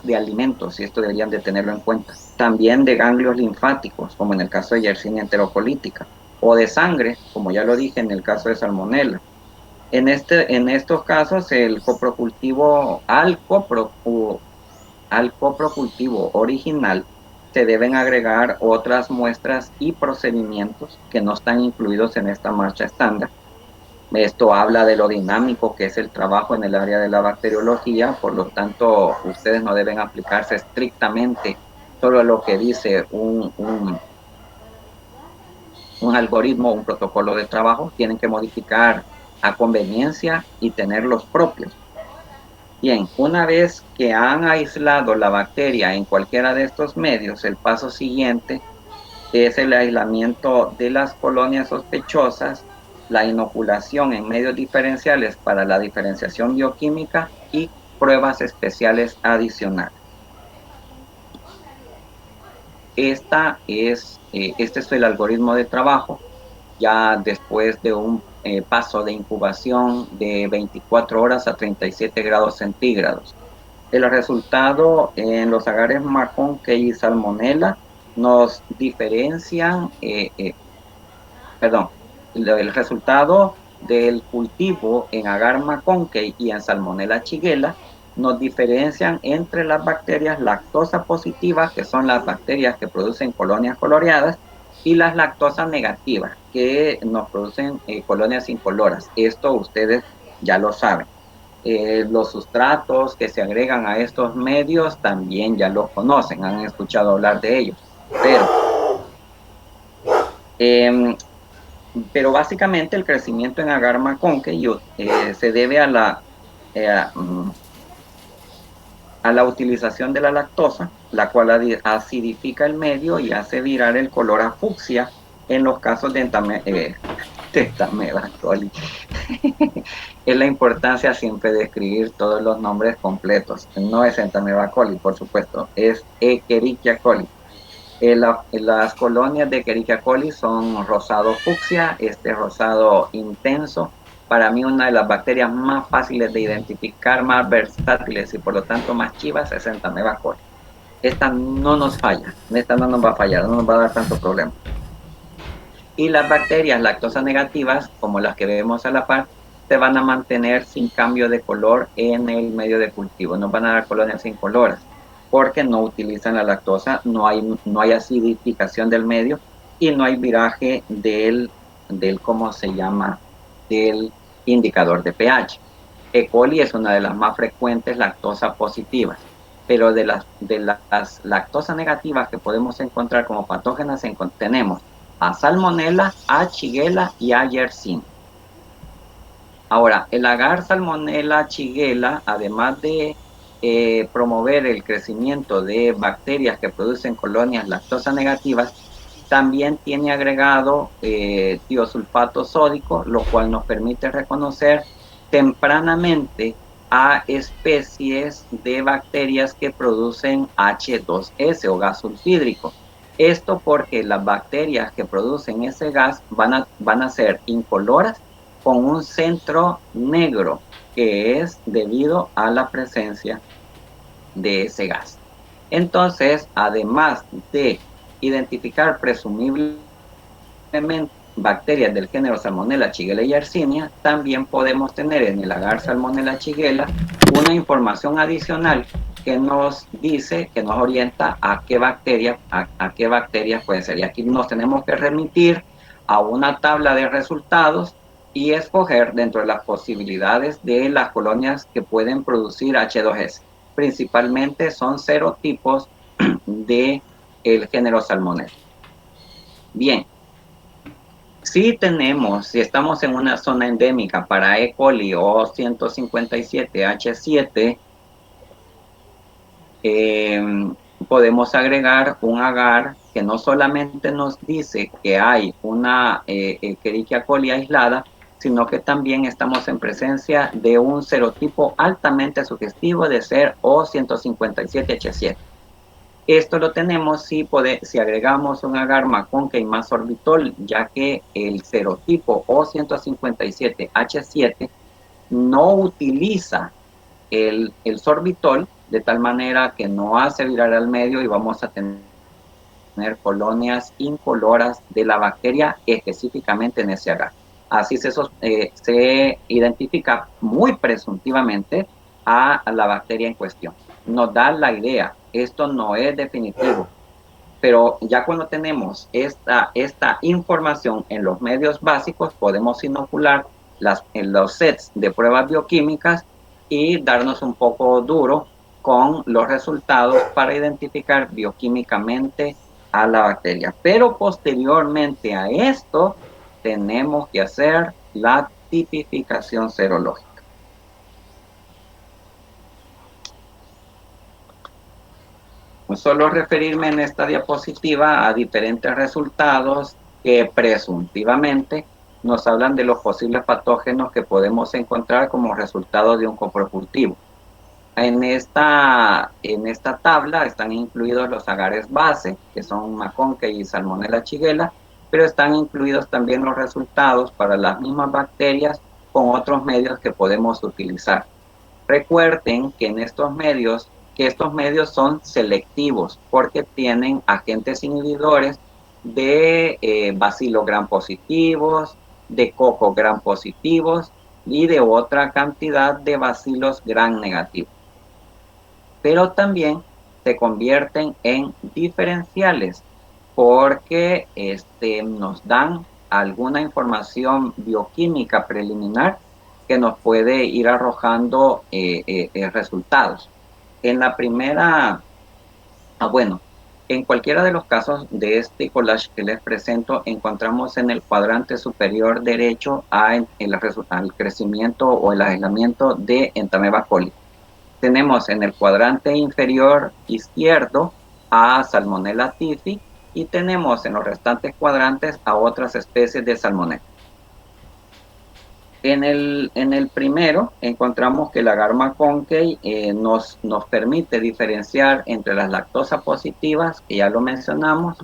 de alimentos, y esto deberían de tenerlo en cuenta. También de ganglios linfáticos, como en el caso de Yersinia enterocolítica, o de sangre, como ya lo dije en el caso de Salmonella. En estos casos, al coprocultivo original se deben agregar otras muestras y procedimientos que no están incluidos en esta marcha estándar. Esto habla de lo dinámico que es el trabajo en el área de la bacteriología, por lo tanto, ustedes no deben aplicarse estrictamente solo lo que dice un algoritmo, un protocolo de trabajo. Tienen que modificar a conveniencia y tener los propios. Bien, una vez que han aislado la bacteria en cualquiera de estos medios, el paso siguiente es el aislamiento de las colonias sospechosas, la inoculación en medios diferenciales para la diferenciación bioquímica y pruebas especiales adicionales. Este es el algoritmo de trabajo, ya después de un paso de incubación de 24 horas a 37 grados centígrados. El resultado en los agares McConkey y Salmonella nos diferencian, el resultado del cultivo en agar McConkey y en Salmonella shigella nos diferencian entre las bacterias lactosa positivas, que son las bacterias que producen colonias coloreadas, y las lactosa negativas, que nos producen colonias incoloras. Esto ustedes ya lo saben. Los sustratos que se agregan a estos medios también ya los conocen, han escuchado hablar de ellos. Pero básicamente el crecimiento en agar McConkey se debe a la utilización de la lactosa, la cual acidifica el medio y hace virar el color a fucsia en los casos de Entamebac coli. es la importancia siempre de escribir todos los nombres completos. No es Entamoeba coli, por supuesto, es Escherichia coli. Las colonias de Escherichia coli son rosado fucsia, este rosado intenso. Para mí una de las bacterias más fáciles de identificar, más versátiles y por lo tanto más chivas es Entamoeba coli. Esta no nos falla, esta no nos va a fallar, no nos va a dar tanto problema. Y las bacterias lactosa negativas, como las que vemos a la par, se van a mantener sin cambio de color en el medio de cultivo, no van a dar colonias incoloras, porque no utilizan la lactosa, no hay acidificación del medio y no hay viraje del ¿cómo se llama?, del indicador de pH. E. coli es una de las más frecuentes lactosa positivas, pero de las lactosa negativas que podemos encontrar como patógenas tenemos a Salmonella, a Shigella y a Yersinia. Ahora, el agar Salmonella Shigella, además de promover el crecimiento de bacterias que producen colonias lactosa negativas, también tiene agregado tiosulfato sódico, lo cual nos permite reconocer tempranamente a especies de bacterias que producen H2S o gas sulfídrico. Esto porque las bacterias que producen ese gas van a ser incoloras con un centro negro, que es debido a la presencia de ese gas. Entonces, además de identificar presumiblemente bacterias del género Salmonella, Shigella y Yersinia, también podemos tener en el agar Salmonella, Shigella una información adicional que nos dice, que nos orienta a qué bacterias pueden ser. Y aquí nos tenemos que remitir a una tabla de resultados y escoger dentro de las posibilidades de las colonias que pueden producir H2S. Principalmente son serotipos de el género Salmonella. Bien, si estamos en una zona endémica para E. coli o 157H7, podemos agregar un agar que no solamente nos dice que hay una Escherichia coli aislada, sino que también estamos en presencia de un serotipo altamente sugestivo de ser O157H7. Esto lo tenemos si agregamos un agar Maconque y más sorbitol, ya que el serotipo O157H7 no utiliza el sorbitol, de tal manera que no hace virar al medio y vamos a tener colonias incoloras de la bacteria específicamente en ese agar. Así se identifica muy presuntivamente a la bacteria en cuestión. Nos da la idea, esto no es definitivo, pero ya cuando tenemos esta información en los medios básicos, podemos inocular los sets de pruebas bioquímicas y darnos un poco duro con los resultados para identificar bioquímicamente a la bacteria. Pero posteriormente a esto, tenemos que hacer la tipificación serológica. Solo referirme en esta diapositiva a diferentes resultados que presuntivamente nos hablan de los posibles patógenos que podemos encontrar como resultado de un copropultivo. En esta tabla están incluidos los agares base, que son Maconque y Salmonella Shigella, pero están incluidos también los resultados para las mismas bacterias con otros medios que podemos utilizar. Recuerden que estos medios son selectivos porque tienen agentes inhibidores de bacilo gram positivos, de coco gram positivos y de otra cantidad de bacilos gram negativos. Pero también se convierten en diferenciales porque nos dan alguna información bioquímica preliminar que nos puede ir arrojando resultados. En la primera, en cualquiera de los casos de este collage que les presento, encontramos en el cuadrante superior derecho al crecimiento o el aislamiento de Entamoeba coli. Tenemos en el cuadrante inferior izquierdo a Salmonella typhi y tenemos en los restantes cuadrantes a otras especies de Salmonella. En el primero encontramos que el agar McConkey nos permite diferenciar entre las lactosa positivas, que ya lo mencionamos,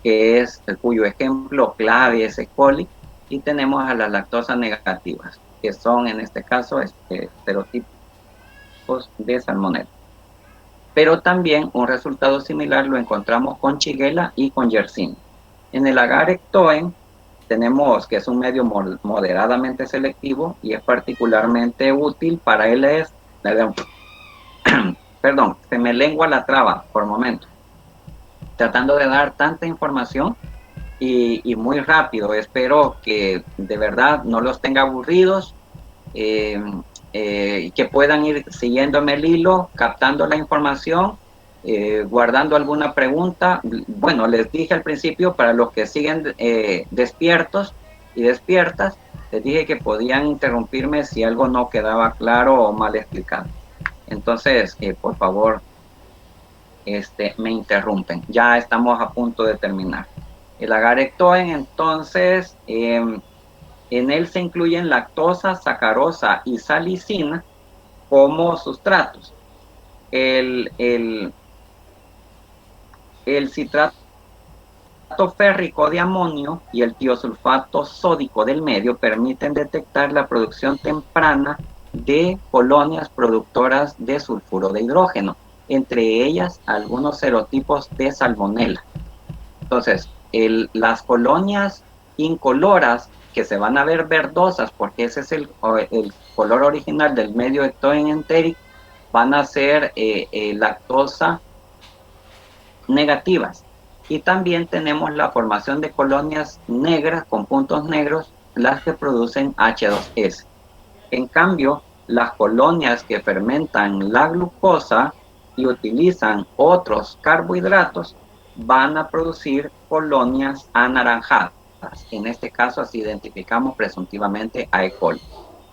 que es cuyo ejemplo clave es E. coli, y tenemos a las lactosa negativas, que son en este caso serotipos de salmonella. Pero también un resultado similar lo encontramos con Shigella y con Yersinia. En el agar Ectoen tenemos que es un medio moderadamente selectivo y es particularmente útil para perdón, se me lengua la traba por momento, tratando de dar tanta información y muy rápido. Espero que de verdad no los tenga aburridos, que puedan ir siguiéndome el hilo, captando la información, guardando alguna pregunta. Bueno, les dije al principio, para los que siguen despiertos y despiertas, les dije que podían interrumpirme si algo no quedaba claro o mal explicado. Entonces, por favor, me interrumpen. Ya estamos a punto de terminar. El agar Ectoen, entonces, en él se incluyen lactosa, sacarosa y salicina como sustratos. El citrato férrico de amonio y el tiosulfato sódico del medio permiten detectar la producción temprana de colonias productoras de sulfuro de hidrógeno, entre ellas algunos serotipos de salmonella. Entonces, las colonias incoloras, que se van a ver verdosas porque ese es el color original del medio Ectoen enteric, van a ser lactosa negativas. Y también tenemos la formación de colonias negras con puntos negros, las que producen H2S. En cambio, las colonias que fermentan la glucosa y utilizan otros carbohidratos van a producir colonias anaranjadas. En este caso, así identificamos presuntivamente a E. coli.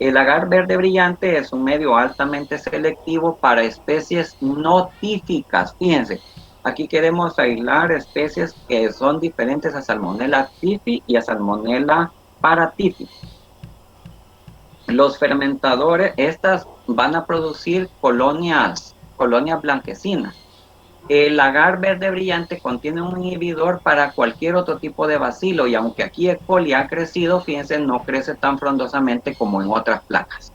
El agar verde brillante es un medio altamente selectivo para especies no típicas. Fíjense, aquí queremos aislar especies que son diferentes a Salmonella typhi y a Salmonella paratyphi. Los fermentadores, estas van a producir colonias blanquecinas. El agar verde brillante contiene un inhibidor para cualquier otro tipo de bacilo, y aunque aquí E. coli ha crecido, fíjense, no crece tan frondosamente como en otras placas.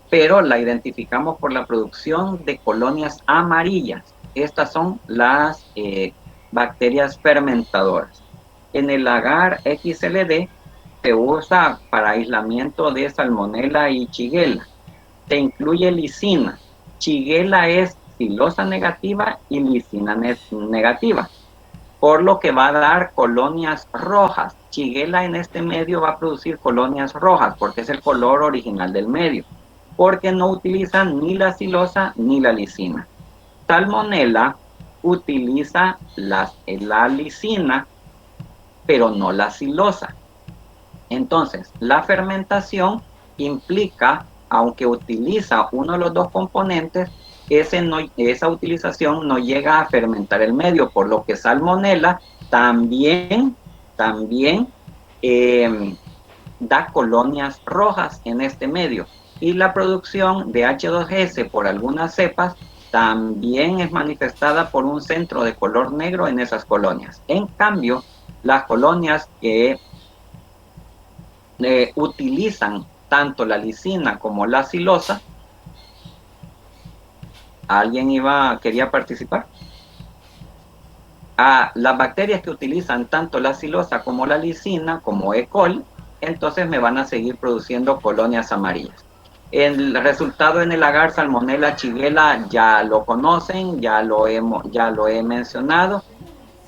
Pero la identificamos por la producción de colonias amarillas. Estas son las bacterias fermentadoras. En el agar XLD se usa para aislamiento de Salmonella y Shigella. Se incluye lisina. Shigella es silosa negativa y lisina negativa, por lo que va a dar colonias rojas. Shigella en este medio va a producir colonias rojas porque es el color original del medio, porque no utilizan ni la silosa ni la lisina. Salmonella utiliza la lisina, pero no la silosa. Entonces, la fermentación implica, aunque utiliza uno de los dos componentes, esa utilización no llega a fermentar el medio, por lo que Salmonella también da colonias rojas en este medio. Y la producción de H2S por algunas cepas también es manifestada por un centro de color negro en esas colonias. En cambio, las colonias que utilizan tanto la lisina como la silosa. ¿Alguien quería participar? Las bacterias que utilizan tanto la silosa como la lisina, como E. coli, entonces me van a seguir produciendo colonias amarillas. El resultado en el agar Salmonella Shigella ya lo conocen, ya lo he mencionado.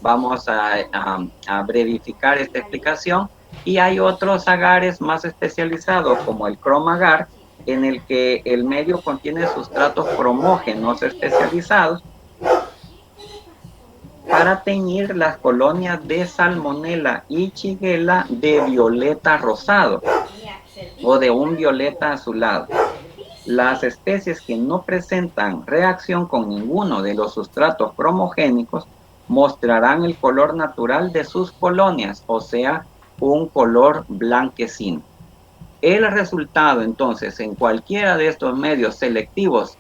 Vamos a brevificar esta explicación. Y hay otros agares más especializados, como el Chrome-agar, en el que el medio contiene sustratos cromógenos especializados para teñir las colonias de Salmonella y Shigella de violeta rosado o de un violeta azulado. Las especies que no presentan reacción con ninguno de los sustratos cromogénicos mostrarán el color natural de sus colonias, o sea, un color blanquecino. El resultado, entonces, en cualquiera de estos medios selectivos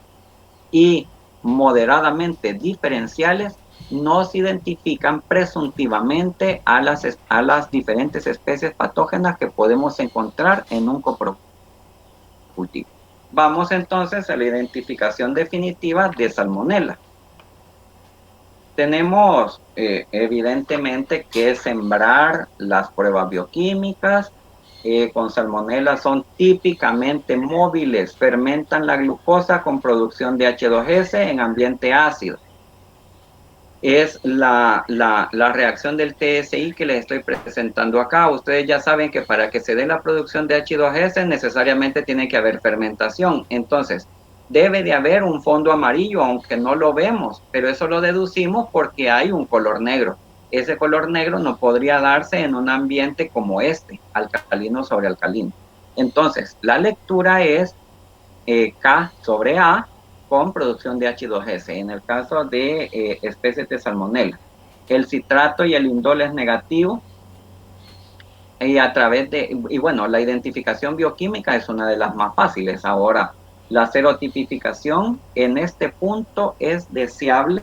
y moderadamente diferenciales, nos identifican presuntivamente a las diferentes especies patógenas que podemos encontrar en un coprocultivo. Vamos entonces a la identificación definitiva de Salmonella. Tenemos evidentemente que sembrar las pruebas bioquímicas. Con Salmonella son típicamente móviles, fermentan la glucosa con producción de H2S en ambiente ácido. Es la reacción del TSI que les estoy presentando acá. Ustedes ya saben que para que se dé la producción de H2S necesariamente tiene que haber fermentación. Entonces, debe de haber un fondo amarillo, aunque no lo vemos, pero eso lo deducimos porque hay un color negro. Ese color negro no podría darse en un ambiente como este, alcalino sobre alcalino. Entonces, la lectura es K sobre A, con producción de H2S, en el caso de especies de Salmonella. El citrato y el indol es negativo, y bueno, la identificación bioquímica es una de las más fáciles. Ahora, la serotipificación en este punto es deseable,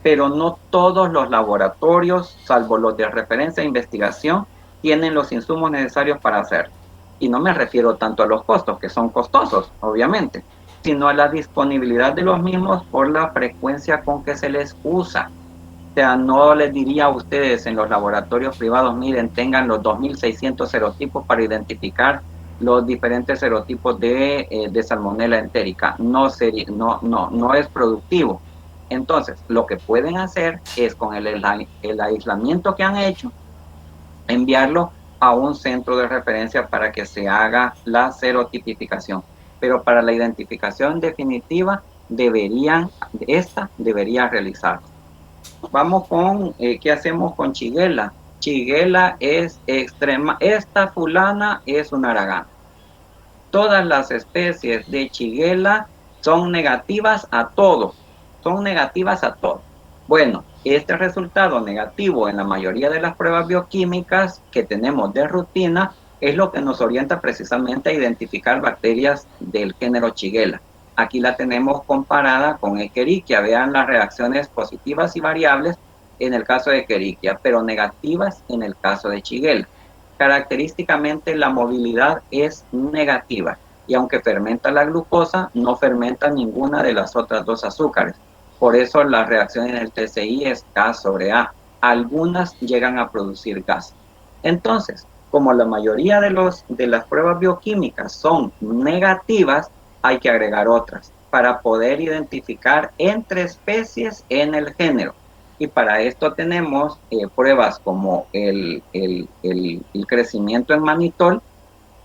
pero no todos los laboratorios, salvo los de referencia e investigación, tienen los insumos necesarios para hacerlo. Y no me refiero tanto a los costos, que son costosos, obviamente, sino a la disponibilidad de los mismos por la frecuencia con que se les usa. O sea, no les diría a ustedes en los laboratorios privados, miren, tengan los 2.600 serotipos para identificar los diferentes serotipos de Salmonella entérica. No es productivo. Entonces, lo que pueden hacer es con el aislamiento que han hecho, enviarlo a un centro de referencia para que se haga la serotipificación. Pero para la identificación definitiva debería realizarse. Vamos con, ¿qué hacemos con Shigella? Shigella es extrema, esta fulana es un aragán. Todas las especies de Shigella son negativas a todo, Bueno, este resultado negativo en la mayoría de las pruebas bioquímicas que tenemos de rutina es lo que nos orienta precisamente a identificar bacterias del género Shigella. Aquí la tenemos comparada con Escherichia. Vean las reacciones positivas y variables en el caso de Escherichia, pero negativas en el caso de Shigella. Característicamente la movilidad es negativa y aunque fermenta la glucosa, no fermenta ninguna de las otras dos azúcares. Por eso la reacción en el TSI es K sobre A. Algunas llegan a producir gas. Entonces, como la mayoría de las pruebas bioquímicas son negativas, hay que agregar otras para poder identificar entre especies en el género. Y para esto tenemos pruebas como el crecimiento en manitol,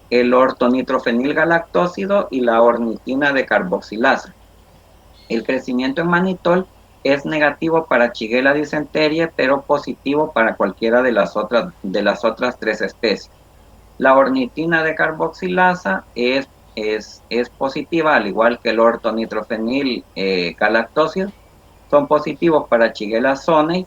el ortonitrofenilgalactósido y la ornitina de carboxilasa. El crecimiento en manitol es negativo para Shigella dysenterie, pero positivo para cualquiera de las otras tres especies. La ornitina de carboxilasa es positiva, al igual que el ortonitrofenil galactósido. Son positivos para Shigella sonnei.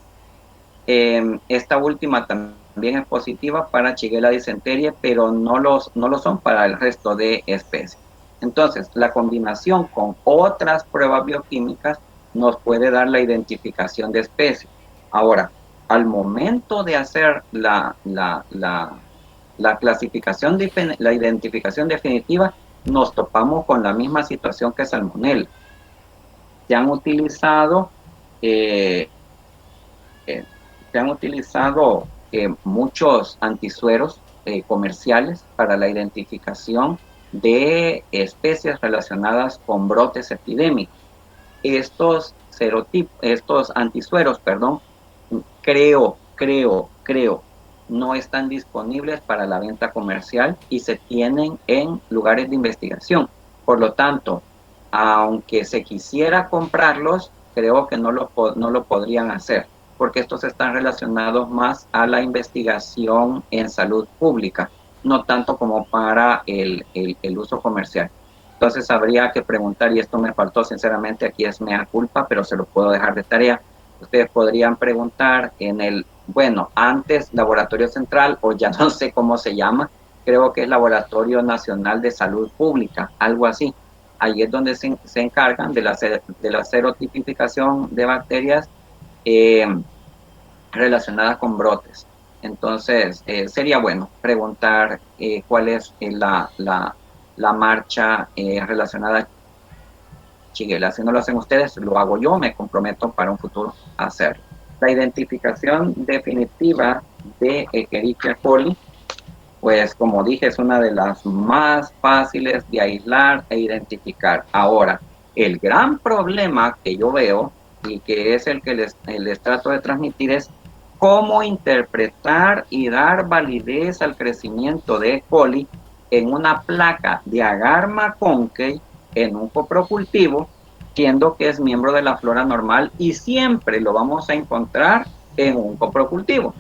Esta última también es positiva para Shigella dysenterie, pero no lo son para el resto de especies. Entonces, la combinación con otras pruebas bioquímicas nos puede dar la identificación de especies. Ahora, al momento de hacer la clasificación, la identificación definitiva, nos topamos con la misma situación que Salmonella. Se han utilizado muchos antisueros comerciales para la identificación de especies relacionadas con brotes epidémicos. Estos antisueros, creo, no están disponibles para la venta comercial y se tienen en lugares de investigación. Por lo tanto, aunque se quisiera comprarlos, creo que no lo podrían hacer, porque estos están relacionados más a la investigación en salud pública, no tanto como para el uso comercial. Entonces habría que preguntar, y esto me faltó sinceramente, aquí es mea culpa, pero se lo puedo dejar de tarea. Ustedes podrían preguntar en antes Laboratorio Central, o ya no sé cómo se llama, creo que es Laboratorio Nacional de Salud Pública, algo así. Ahí es donde se encargan de la serotipificación de bacterias relacionadas con brotes. Entonces, sería bueno preguntar cuál es la marcha relacionada a Shigella. Si no lo hacen ustedes, lo hago yo, me comprometo para un futuro a hacerlo. La identificación definitiva de Escherichia coli, pues como dije, es una de las más fáciles de aislar e identificar. Ahora, el gran problema que yo veo y que es el que les trato de transmitir es cómo interpretar y dar validez al crecimiento de E. coli en una placa de agar McConkey en un coprocultivo, siendo que es miembro de la flora normal y siempre lo vamos a encontrar en un coprocultivo.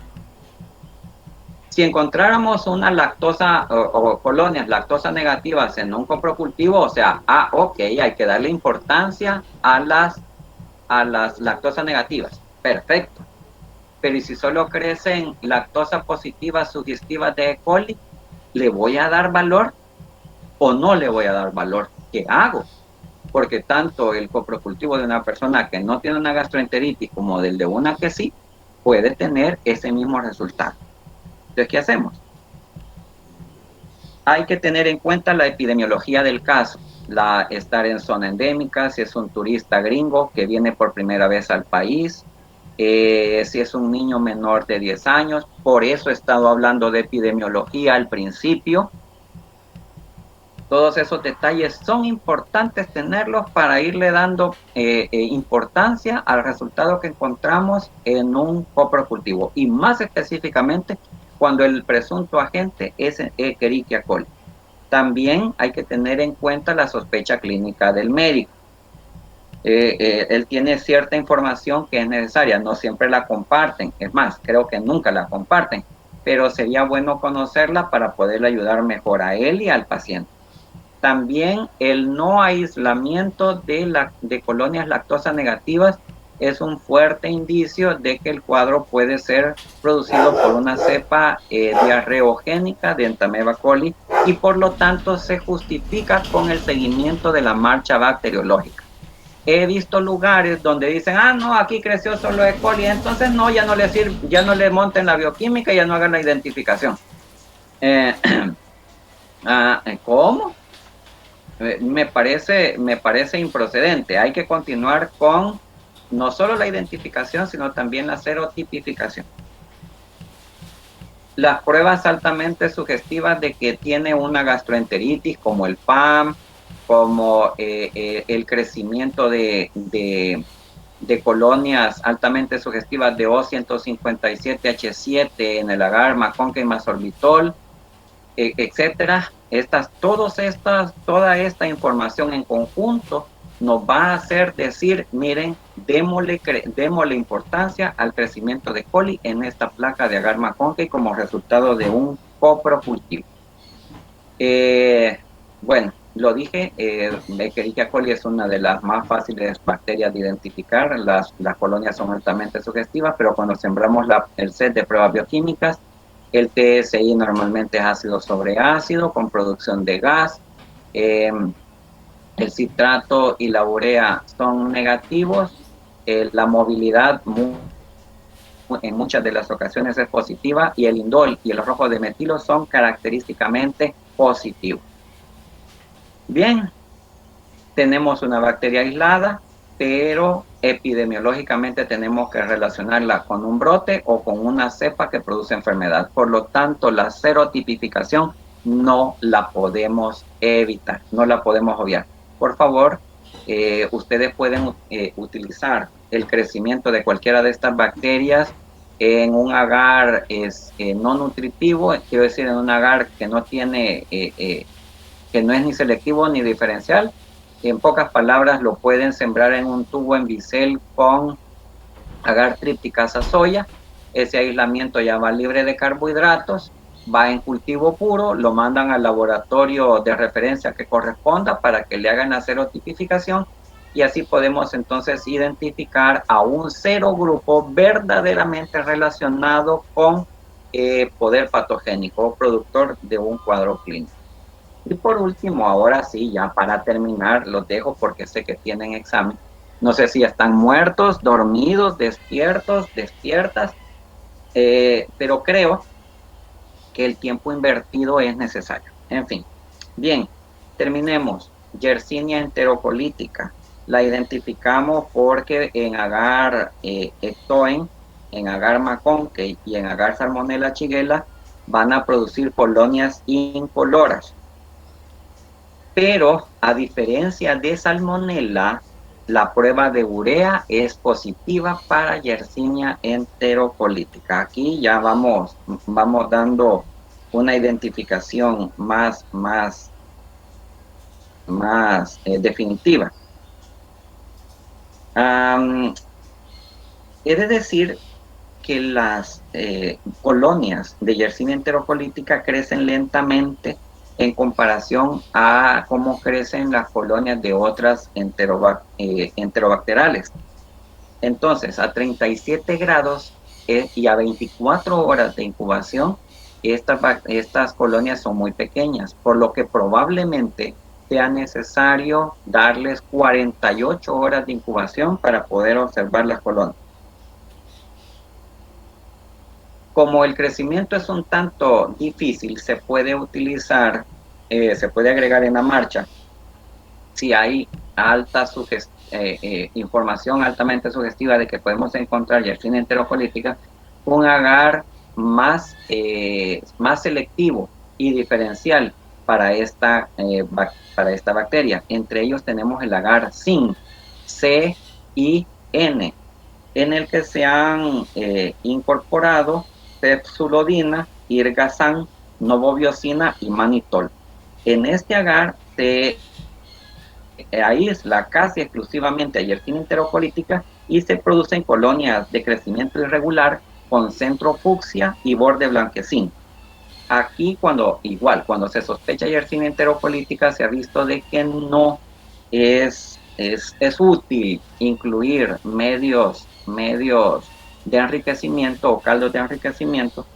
Si encontráramos una lactosa o colonias lactosa negativas en un coprocultivo, o sea, ok, hay que darle importancia a las lactosa negativas. Perfecto. Pero ¿y si solo crecen lactosa positivas sugestivas de E. coli? ¿Le voy a dar valor o no le voy a dar valor? ¿Qué hago? Porque tanto el coprocultivo de una persona que no tiene una gastroenteritis como del de una que sí, puede tener ese mismo resultado. Entonces, ¿qué hacemos? Hay que tener en cuenta la epidemiología del caso, estar en zona endémica, si es un turista gringo que viene por primera vez al país, si es un niño menor de 10 años, por eso he estado hablando de epidemiología al principio. Todos esos detalles son importantes tenerlos para irle dando importancia al resultado que encontramos en un coprocultivo y más específicamente cuando el presunto agente es Escherichia coli. También hay que tener en cuenta la sospecha clínica del médico. Él tiene cierta información que es necesaria, no siempre la comparten, es más, creo que nunca la comparten, pero sería bueno conocerla para poderle ayudar mejor a él y al paciente. También el no aislamiento de colonias lactosa negativas es un fuerte indicio de que el cuadro puede ser producido por una cepa diarreogénica de Entamoeba coli y por lo tanto se justifica con el seguimiento de la marcha bacteriológica. He visto lugares donde dicen, no, aquí creció solo E. coli, entonces no, ya no le sirve, ya no le monten la bioquímica y ya no hagan la identificación. ¿Cómo? Me parece improcedente. Hay que continuar con no solo la identificación, sino también la serotipificación. Las pruebas altamente sugestivas de que tiene una gastroenteritis, como el PAM, como el crecimiento de colonias altamente sugestivas de O157H7 en el agar McConkey más sorbitol, etcétera. Toda esta información en conjunto nos va a hacer decir, miren, démosle importancia al crecimiento de coli en esta placa de agar McConkey como resultado de un coprocultivo. Bueno, lo dije, Escherichia coli es una de las más fáciles bacterias de identificar. Las colonias son altamente sugestivas, pero cuando sembramos el set de pruebas bioquímicas, el TSI normalmente es ácido sobre ácido con producción de gas. El citrato y la urea son negativos. La movilidad en muchas de las ocasiones es positiva y el indol y el rojo de metilo son característicamente positivos. Bien, tenemos una bacteria aislada, pero epidemiológicamente tenemos que relacionarla con un brote o con una cepa que produce enfermedad. Por lo tanto, la serotipificación no la podemos evitar, no la podemos obviar. Por favor, ustedes pueden utilizar el crecimiento de cualquiera de estas bacterias en un agar no nutritivo, quiero decir, en un agar que no tiene, que no es ni selectivo ni diferencial. En pocas palabras, lo pueden sembrar en un tubo en bisel con agar trípticasa soya. Ese aislamiento ya va libre de carbohidratos, va en cultivo puro, lo mandan al laboratorio de referencia que corresponda para que le hagan la serotipificación y así podemos entonces identificar a un serogrupo verdaderamente relacionado con poder patogénico o productor de un cuadro clínico. Y por último, ahora sí, ya para terminar, los dejo porque sé que tienen examen. No sé si están muertos, dormidos, despiertos, despiertas, pero creo que el tiempo invertido es necesario. En fin, bien, terminemos. Yersinia enterocolítica. La identificamos porque en agar ectoen, en agar maconque y en agar salmonella shigella van a producir colonias incoloras. Pero a diferencia de salmonella, la prueba de urea es positiva para Yersinia enterocolítica. Aquí ya vamos dando una identificación más definitiva. He de decir que las colonias de Yersinia enterocolítica crecen lentamente en comparación a cómo crecen las colonias de otras enterobacterales. Entonces, a 37 grados y a 24 horas de incubación, estas colonias son muy pequeñas, por lo que probablemente sea necesario darles 48 horas de incubación para poder observar las colonias. Como el crecimiento es un tanto difícil, se puede utilizar, se puede agregar en la marcha, si hay información altamente sugestiva de que podemos encontrar Yersinia enterocolítica, un agar más selectivo y diferencial para esta bacteria. Entre ellos tenemos el agar CIN, C-I-N, en el que se han incorporado pepsulodina, irgazán, novobiosina y manitol. En este agar se aísla casi exclusivamente a Yersinia enterocolítica y se producen colonias de crecimiento irregular con centro fucsia y borde blanquecín. Aquí cuando se sospecha Yersinia enterocolítica se ha visto de que no es útil incluir medios de enriquecimiento o caldos de enriquecimiento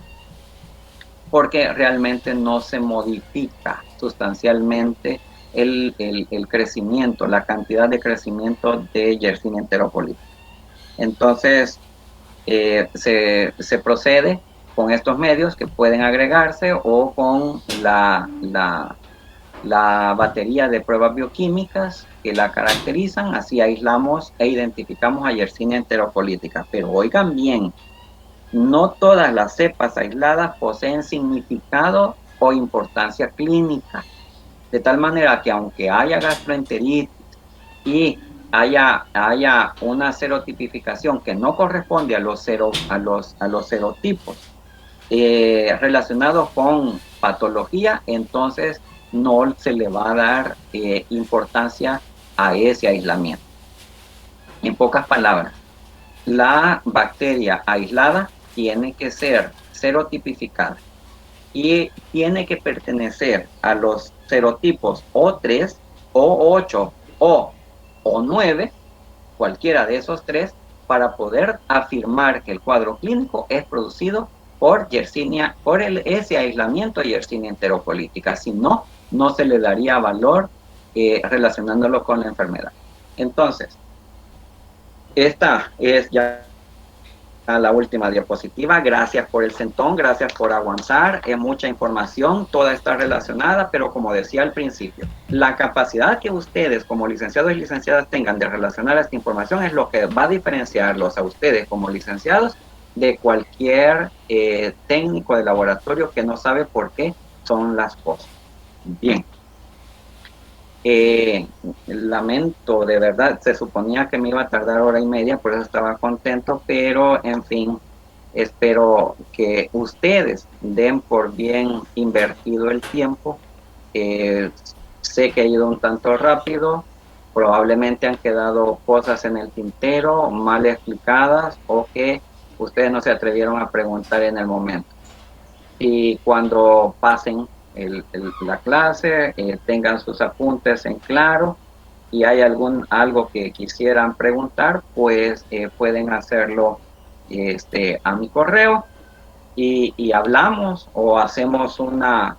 porque realmente no se modifica sustancialmente el crecimiento, la cantidad de crecimiento de Yersinia enterocolítica. Entonces, se procede con estos medios que pueden agregarse o con la batería de pruebas bioquímicas que la caracterizan, así aislamos e identificamos a Yersinia enterocolítica. Pero oigan bien, no todas las cepas aisladas poseen significado o importancia clínica, de tal manera que aunque haya gastroenteritis y haya una serotipificación que no corresponde a los serotipos relacionados con patología, entonces no se le va a dar importancia a ese aislamiento. En pocas palabras, la bacteria aislada tiene que ser serotipificada y tiene que pertenecer a los serotipos O3, O8 o 9, cualquiera de esos tres, para poder afirmar que el cuadro clínico es producido por Yersinia, por ese aislamiento de Yersinia enterocolítica. Si no, no se le daría valor relacionándolo con la enfermedad. Entonces, esta es ya la última diapositiva. Gracias por el sentón, gracias por aguantar. Es mucha información, toda está relacionada, pero como decía al principio, la capacidad que ustedes como licenciados y licenciadas tengan de relacionar esta información es lo que va a diferenciarlos a ustedes como licenciados de cualquier técnico de laboratorio que no sabe por qué son las cosas. Bien. Lamento, de verdad, se suponía que me iba a tardar 1 hora y media, por eso estaba contento, pero en fin, espero que ustedes den por bien invertido el tiempo. Sé que ha ido un tanto rápido, probablemente han quedado cosas en el tintero mal explicadas o que ustedes no se atrevieron a preguntar en el momento. Y cuando pasen la clase, tengan sus apuntes en claro y hay algo que quisieran preguntar, pues pueden hacerlo a mi correo y hablamos o hacemos una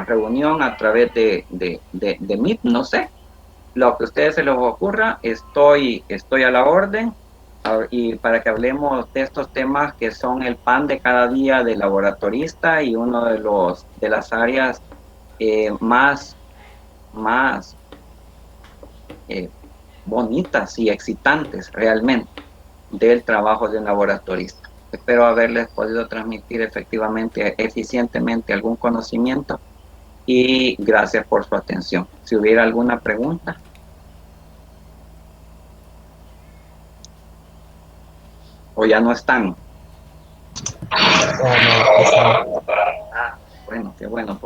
reunión a través de Meet, no sé, lo que a ustedes se les ocurra, estoy a la orden, y para que hablemos de estos temas que son el pan de cada día del laboratorista y uno de las áreas más bonitas y excitantes realmente del trabajo de un laboratorista. Espero haberles podido transmitir efectivamente, eficientemente algún conocimiento, y gracias por su atención. Si hubiera alguna pregunta. ¿O ya no están? Ya no, Bueno, qué bueno.